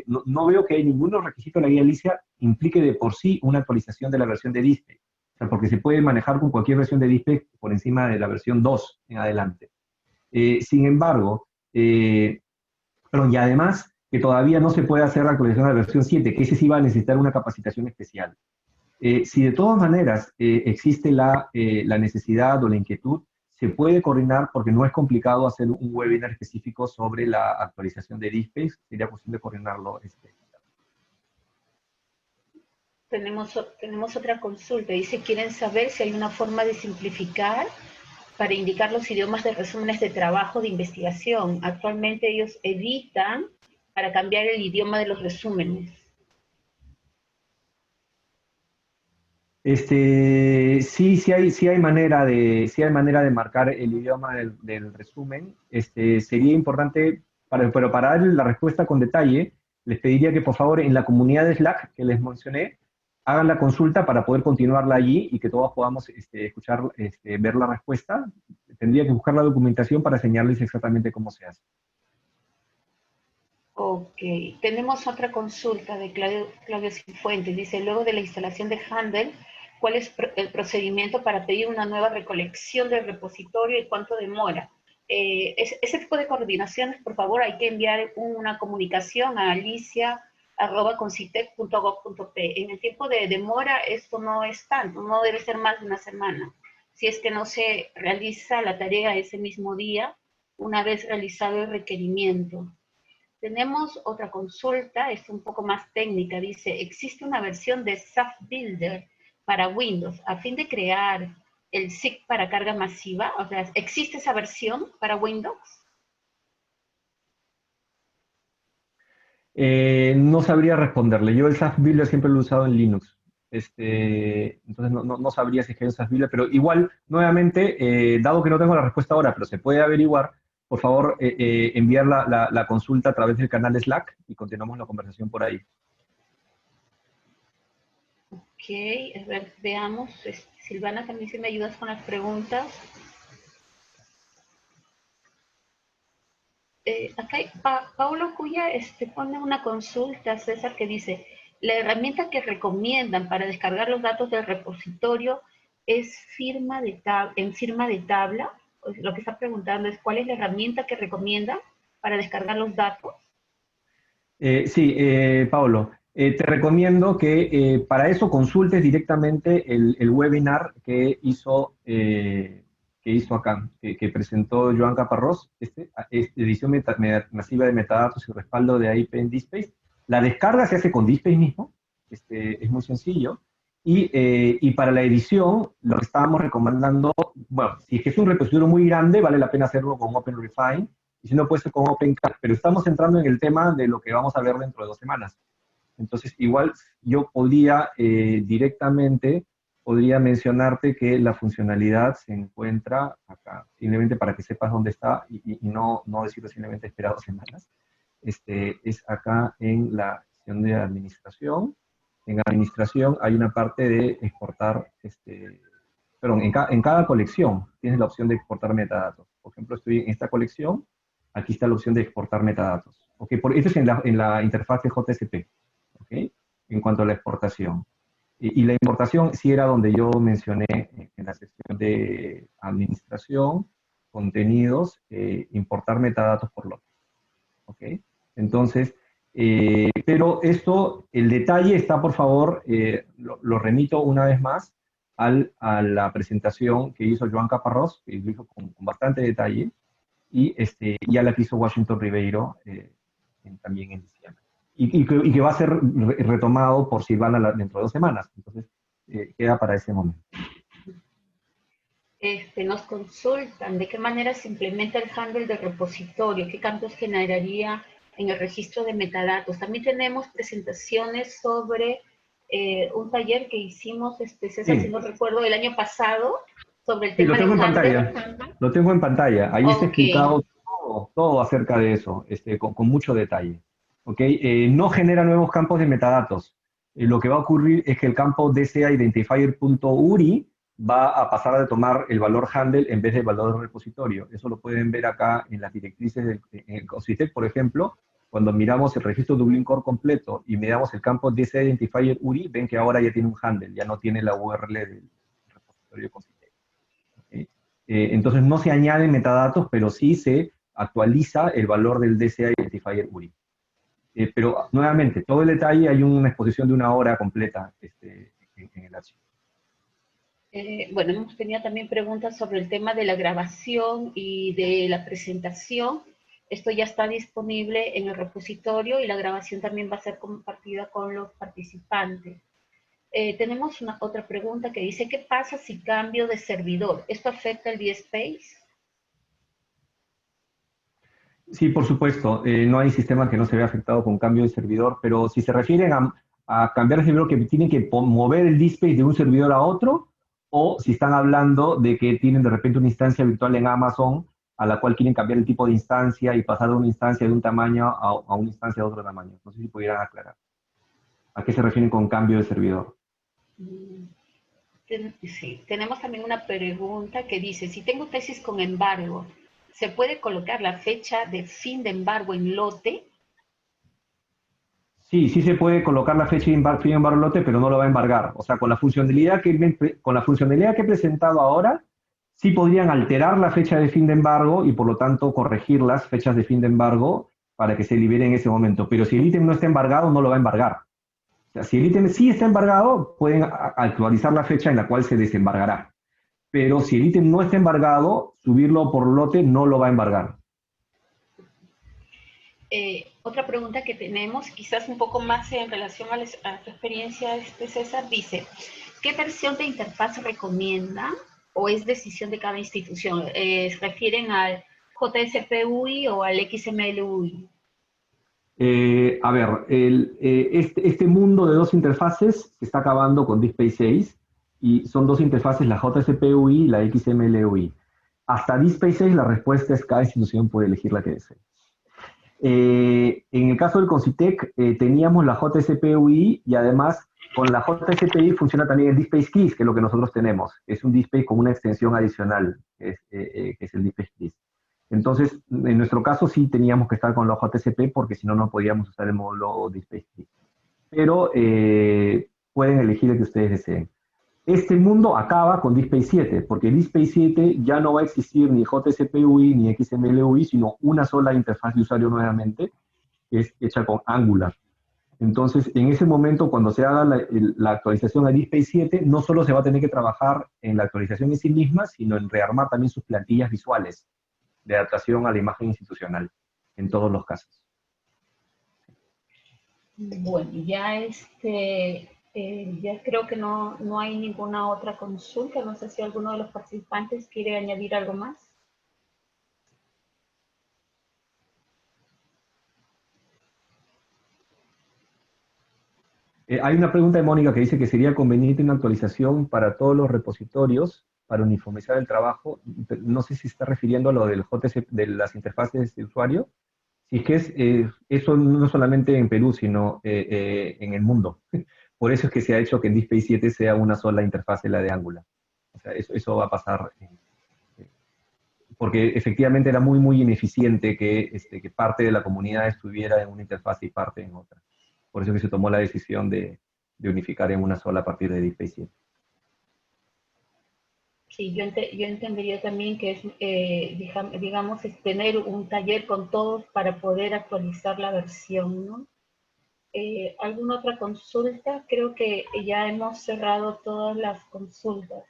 no veo que ninguno requisito de la guía Alicia implique de por sí una actualización de la versión de DSpace, o sea, porque se puede manejar con cualquier versión de DSpace por encima de la versión 2 en adelante. Sin embargo, y además, que todavía no se puede hacer la actualización de la versión 7, que ese sí va a necesitar una capacitación especial. Si de todas maneras existe la necesidad o la inquietud, se puede coordinar porque no es complicado hacer un webinar específico sobre la actualización de DSpace, sería posible coordinarlo. Tenemos otra consulta, dice, quieren saber si hay una forma de simplificar para indicar los idiomas de resúmenes de trabajo de investigación. Actualmente ellos editan para cambiar el idioma de los resúmenes. Sí hay manera de marcar el idioma del resumen. Sería importante, pero para dar la respuesta con detalle, les pediría que por favor en la comunidad de Slack que les mencioné, hagan la consulta para poder continuarla allí y que todos podamos escuchar, ver la respuesta. Tendría que buscar la documentación para enseñarles exactamente cómo se hace. Ok, tenemos otra consulta de Claudio Cifuentes. Dice, luego de la instalación de Handle, ¿cuál es el procedimiento para pedir una nueva recolección del repositorio y cuánto demora? Ese tipo de coordinaciones, por favor, hay que enviar una comunicación a alicia@concitec.gov.p. En el tiempo de demora, esto no es tanto, no debe ser más de una semana. Si es que no se realiza la tarea ese mismo día, una vez realizado el requerimiento. Tenemos otra consulta, es un poco más técnica. Dice, existe una versión de SAF Builder para Windows a fin de crear el SIG para carga masiva. O sea, ¿existe esa versión para Windows? No sabría responderle. Yo el SAF Builder siempre lo he usado en Linux. Entonces no sabría si es que hay un SAF Builder, pero igual, nuevamente, dado que no tengo la respuesta ahora, pero se puede averiguar, por favor, enviar la consulta a través del canal de Slack y continuamos la conversación por ahí. Ok, a ver, veamos. Silvana, también si me ayudas con las preguntas. Acá hay Paulo Cuya pone una consulta, César, que dice, la herramienta que recomiendan para descargar los datos del repositorio es en firma de tabla. Pues lo que está preguntando es, ¿cuál es la herramienta que recomienda para descargar los datos? Sí, Pablo, te recomiendo que para eso consultes directamente el webinar que hizo acá, que presentó Joan Caparrós, edición masiva de metadatos y respaldo de IP en DSpace. La descarga se hace con DSpace mismo, es muy sencillo. Y para la edición, lo que estábamos recomendando, bueno, si es que es un repositorio muy grande, vale la pena hacerlo con OpenRefine, y si no puede ser con OpenCAD, pero estamos entrando en el tema de lo que vamos a ver dentro de 2 semanas. Entonces, igual yo podría podría mencionarte que la funcionalidad se encuentra acá, simplemente para que sepas dónde está y no decirlo simplemente esperar 2 semanas. Es acá en la sección de administración. En administración hay una parte de exportar, perdón, en cada colección tienes la opción de exportar metadatos. Por ejemplo, estoy en esta colección, aquí está la opción de exportar metadatos. ¿Okay? Esto es en la interfaz de JSP, ¿okay? En cuanto a la exportación. Y la importación sí era donde yo mencioné en la sección de administración, contenidos, importar metadatos por lote. ¿Okay? Entonces, pero esto, el detalle está, por favor, lo remito una vez más a la presentación que hizo Joan Caparrós, que lo hizo con bastante detalle, y ya la que hizo Washington Ribeiro también en diciembre. Y que va a ser retomado por Silvana dentro de 2 semanas. Entonces, queda para ese momento. Nos consultan de qué manera se implementa el handle de repositorio, qué cambios generaría en el registro de metadatos. También tenemos presentaciones sobre un taller que hicimos, César, si no recuerdo, el año pasado, sobre el tema lo tengo del en handle. pantalla. Lo tengo en pantalla. Ahí está explicado todo acerca de eso, con mucho detalle. ¿Okay? No genera nuevos campos de metadatos. Lo que va a ocurrir es que el campo DCA identifier.uri va a pasar a tomar el valor handle en vez del valor repositorio. Eso lo pueden ver acá en las directrices en COSITEC, por ejemplo. Cuando miramos el registro Dublin Core completo y miramos el campo DCA identifier URI, ven que ahora ya tiene un handle, ya no tiene la URL del repositorio COSITEC. ¿Okay? Entonces no se añaden metadatos, pero sí se actualiza el valor del DCA identifier URI. Pero nuevamente, todo el detalle, hay una exposición de 1 hora completa en el archivo. Bueno, hemos tenido también preguntas sobre el tema de la grabación y de la presentación. Esto ya está disponible en el repositorio y la grabación también va a ser compartida con los participantes. Tenemos otra pregunta que dice, ¿qué pasa si cambio de servidor? ¿Esto afecta el DSpace? Sí, por supuesto. No hay sistema que no se vea afectado con cambio de servidor, pero si se refieren a cambiar de servidor, que tienen que mover el DSpace de un servidor a otro, o si están hablando de que tienen de repente una instancia virtual en Amazon a la cual quieren cambiar el tipo de instancia y pasar de una instancia de un tamaño a una instancia de otro tamaño. No sé si pudieran aclarar. ¿A qué se refieren con cambio de servidor? Sí, tenemos también una pregunta que dice, si tengo tesis con embargo, ¿se puede colocar la fecha de fin de embargo en lote? Sí, sí se puede colocar la fecha de fin de embargo en lote, pero no lo va a embargar. O sea, con la funcionalidad que he presentado ahora, sí podrían alterar la fecha de fin de embargo y por lo tanto corregir las fechas de fin de embargo para que se libere en ese momento. Pero si el ítem no está embargado, no lo va a embargar. O sea, si el ítem sí está embargado, pueden actualizar la fecha en la cual se desembargará. Pero si el ítem no está embargado, subirlo por lote no lo va a embargar. Otra pregunta que tenemos, quizás un poco más en relación a tu experiencia, César, dice, ¿qué versión de interfaz recomienda o es decisión de cada institución? ¿Se refieren al JSP-UI o al XML-UI? A ver, este mundo de dos interfaces se está acabando con DSpace 6 y son dos interfaces, la JSP-UI y la XML-UI. Hasta DSpace 6 la respuesta es cada institución puede elegir la que desee. En el caso del Concitec teníamos la JSP-UI y además con la JSP-UI funciona también el DSpace Keys, que es lo que nosotros tenemos. Es un DSpace con una extensión adicional, que es el DSpace Keys. Entonces, en nuestro caso sí teníamos que estar con la JSP porque si no, no podíamos usar el módulo DSpace Keys. Pero pueden elegir el que ustedes deseen. Este mundo acaba con DSpace 7, porque DSpace 7 ya no va a existir ni JSP-UI ni XML-UI, sino una sola interfaz de usuario nuevamente, que es hecha con Angular. Entonces, en ese momento, cuando se haga la actualización a DSpace 7, no solo se va a tener que trabajar en la actualización en sí misma, sino en rearmar también sus plantillas visuales de adaptación a la imagen institucional, en todos los casos. Bueno, ya ya creo que no hay ninguna otra consulta. No sé si alguno de los participantes quiere añadir algo más. Hay una pregunta de Mónica que dice que sería conveniente una actualización para todos los repositorios para uniformizar el trabajo. No sé si se está refiriendo a lo del JC, de las interfaces de usuario. Si es que eso no solamente en Perú, sino en el mundo. Por eso es que se ha hecho que en DSpace 7 sea una sola interfaz, la de Angular. O sea, eso va a pasar, porque efectivamente era muy, muy ineficiente que parte de la comunidad estuviera en una interfaz y parte en otra. Por eso que se tomó la decisión de unificar en una sola a partir de DSpace 7. Sí, yo entendería también que es, digamos, es tener un taller con todos para poder actualizar la versión, ¿no? ¿Alguna otra consulta? Creo que ya hemos cerrado todas las consultas.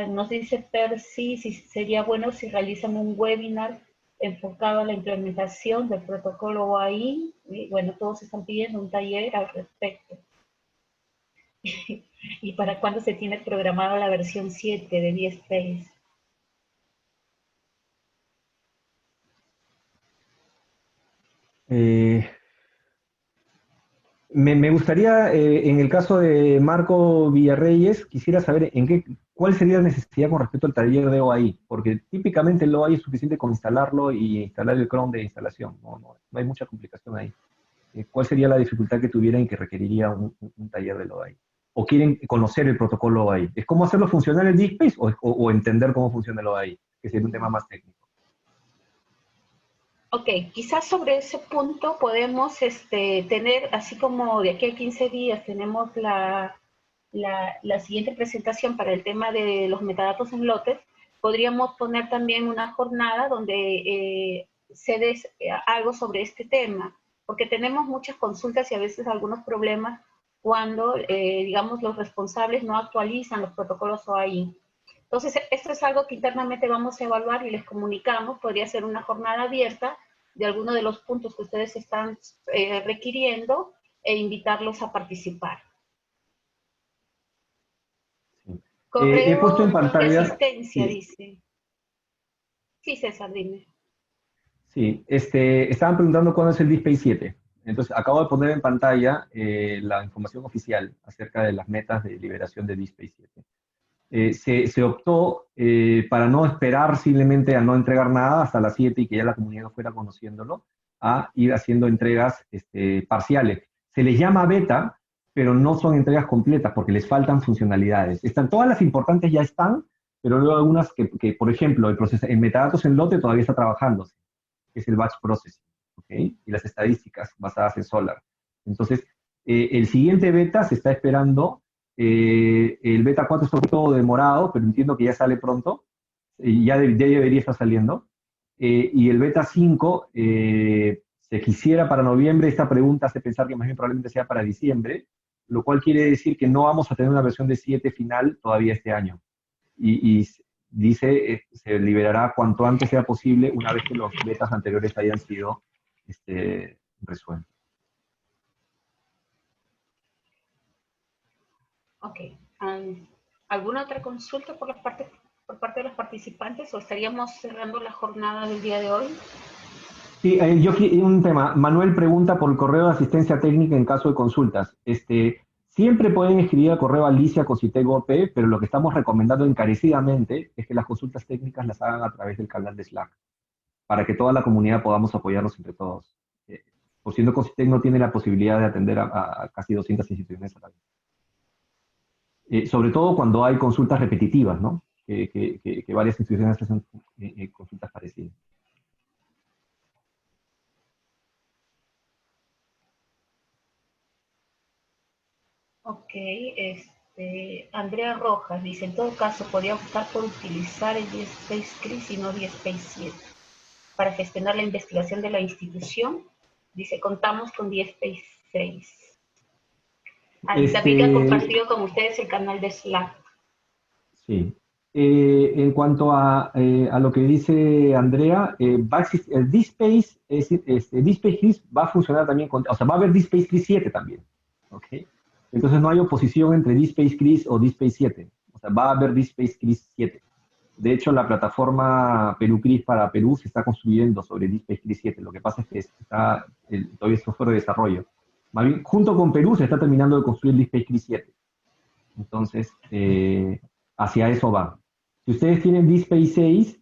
Nos dice Percy si sería bueno si realizan un webinar enfocado a la implementación del protocolo OAI. Bueno, todos están pidiendo un taller al respecto. ¿Y para cuándo se tiene programada la versión 7 de DSpace? Me gustaría, en el caso de Marco Villarreyes, quisiera saber cuál sería la necesidad con respecto al taller de OAI, porque típicamente el OAI es suficiente con instalarlo y instalar el cron de instalación, no hay mucha complicación ahí. ¿Cuál sería la dificultad que tuvieran y que requeriría un taller del OAI? ¿O quieren conocer el protocolo OAI? ¿Es cómo hacerlo funcionar en DSpace o entender cómo funciona el OAI? Que sería un tema más técnico. Ok, quizás sobre ese punto podemos tener, así como de aquí a 15 días tenemos la siguiente presentación para el tema de los metadatos en lotes, podríamos poner también una jornada donde se des algo sobre este tema, porque tenemos muchas consultas y a veces algunos problemas cuando, digamos, los responsables no actualizan los protocolos OAI. Entonces, esto es algo que internamente vamos a evaluar y les comunicamos. Podría ser una jornada abierta de alguno de los puntos que ustedes están requiriendo e invitarlos a participar. Sí. Correo He puesto en de pantalla. asistencia, Sí. dice. Sí, César, dime. Sí, estaban preguntando cuándo es el DSpace 7. Entonces, acabo de poner en pantalla la información oficial acerca de las metas de liberación de DSpace 7. Se optó para no esperar simplemente a no entregar nada hasta las 7 y que ya la comunidad fuera conociéndolo, a ir haciendo entregas parciales. Se les llama beta, pero no son entregas completas porque les faltan funcionalidades. Todas las importantes ya están, pero luego algunas que por ejemplo, el metadatos en lote todavía está trabajándose, que es el batch processing, ¿ok? Y las estadísticas basadas en Solar. Entonces, el siguiente beta se está esperando. El beta 4 está un poquito demorado, pero entiendo que ya sale pronto. Ya debería estar saliendo. Y el beta 5 se quisiera para noviembre. Esta pregunta hace pensar que más bien probablemente sea para diciembre, lo cual quiere decir que no vamos a tener una versión de 7 final todavía este año. Y dice, se liberará cuanto antes sea posible una vez que los betas anteriores hayan sido resueltos. Ok. ¿Alguna otra consulta por parte de los participantes o estaríamos cerrando la jornada del día de hoy? Sí, un tema. Manuel pregunta por el correo de asistencia técnica en caso de consultas. Siempre pueden escribir al correo alicia@cositec.gov, pero lo que estamos recomendando encarecidamente es que las consultas técnicas las hagan a través del canal de Slack, para que toda la comunidad podamos apoyarnos entre todos. Por siendo Cositec no tiene la posibilidad de atender a casi 200 instituciones a la vez. Sobre todo cuando hay consultas repetitivas, ¿no? Que varias instituciones hacen consultas parecidas. Ok, Andrea Rojas dice, en todo caso, podría optar por utilizar el DSpace CRIS y no DSpace 7 para gestionar la investigación de la institución. Dice, contamos con DSpace 6. David ha compartido con ustedes el canal de Slack. Sí. En cuanto a lo que dice Andrea, el DSpace, DSpace CRIS va a funcionar también, o sea, va a haber DSpace CRIS 7 también. ¿Ok? Entonces no hay oposición entre DSpace CRIS o DSpace 7. O sea, va a haber DSpace CRIS 7. De hecho, la plataforma Perú CRIS para Perú se está construyendo sobre DSpace CRIS 7. Lo que pasa es que todavía está fuera de desarrollo. Más bien, junto con Perú se está terminando de construir el DSpace CRIS 7. Entonces, hacia eso va. Si ustedes tienen DSpace 6,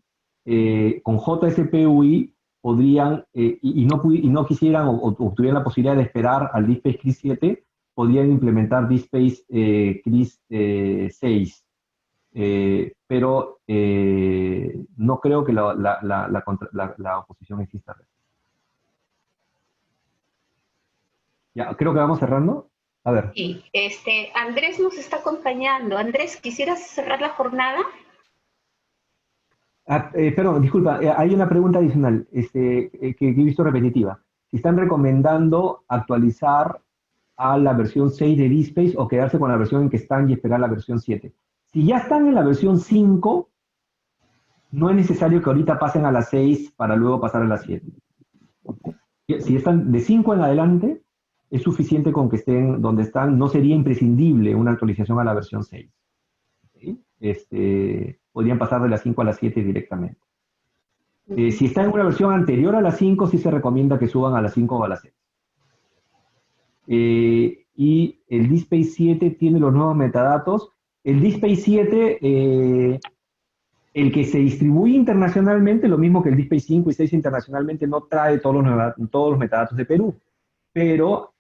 con JSPUI podrían, y no quisieran o tuvieran la posibilidad de esperar al DSpace CRIS 7, podrían implementar DSpace CRIS 6. Pero no creo que la oposición exista. Ya, creo que vamos cerrando. A ver. Sí, Andrés nos está acompañando. Andrés, ¿quisieras cerrar la jornada? Perdón, disculpa, hay una pregunta adicional que he visto repetitiva. Si están recomendando actualizar a la versión 6 de DSpace o quedarse con la versión en que están y esperar la versión 7. Si ya están en la versión 5, no es necesario que ahorita pasen a la 6 para luego pasar a la 7. Si están de 5 en adelante, es suficiente con que estén donde están, no sería imprescindible una actualización a la versión 6. ¿Sí? Podrían pasar de la 5 a la 7 directamente. Si está en una versión anterior a la 5, sí se recomienda que suban a la 5 o a la 6. Y el DSpace 7 tiene los nuevos metadatos. El DSpace 7, el que se distribuye internacionalmente, lo mismo que el DSpace 5 y 6 internacionalmente, no trae todos los metadatos de Perú. Pero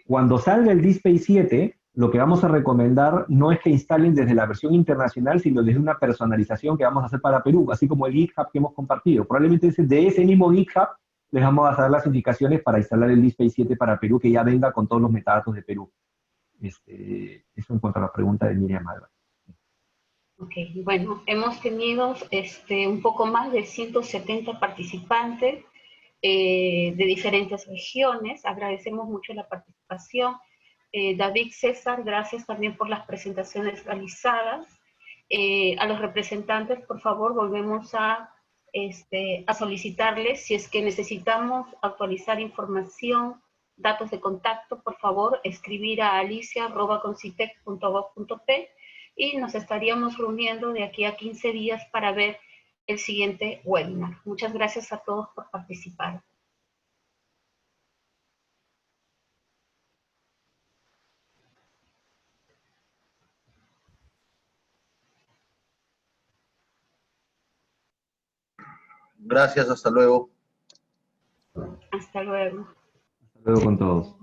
cuando salga el DSpace 7, lo que vamos a recomendar no es que instalen desde la versión internacional, sino desde una personalización que vamos a hacer para Perú, así como el GitHub que hemos compartido. Probablemente de ese mismo GitHub les vamos a dar las indicaciones para instalar el DSpace 7 para Perú, que ya venga con todos los metadatos de Perú. Eso en cuanto a la pregunta de Miriam Alba. Ok, bueno, hemos tenido un poco más de 170 participantes de diferentes regiones. Agradecemos mucho la participación. David, César, gracias también por las presentaciones realizadas. A los representantes, por favor, volvemos a solicitarles, si es que necesitamos actualizar información, datos de contacto, por favor, escribir a alicia@concitec.gov.p y nos estaríamos reuniendo de aquí a 15 días para ver el siguiente webinar. Muchas gracias a todos por participar. Gracias, hasta luego. Hasta luego. Hasta luego con todos.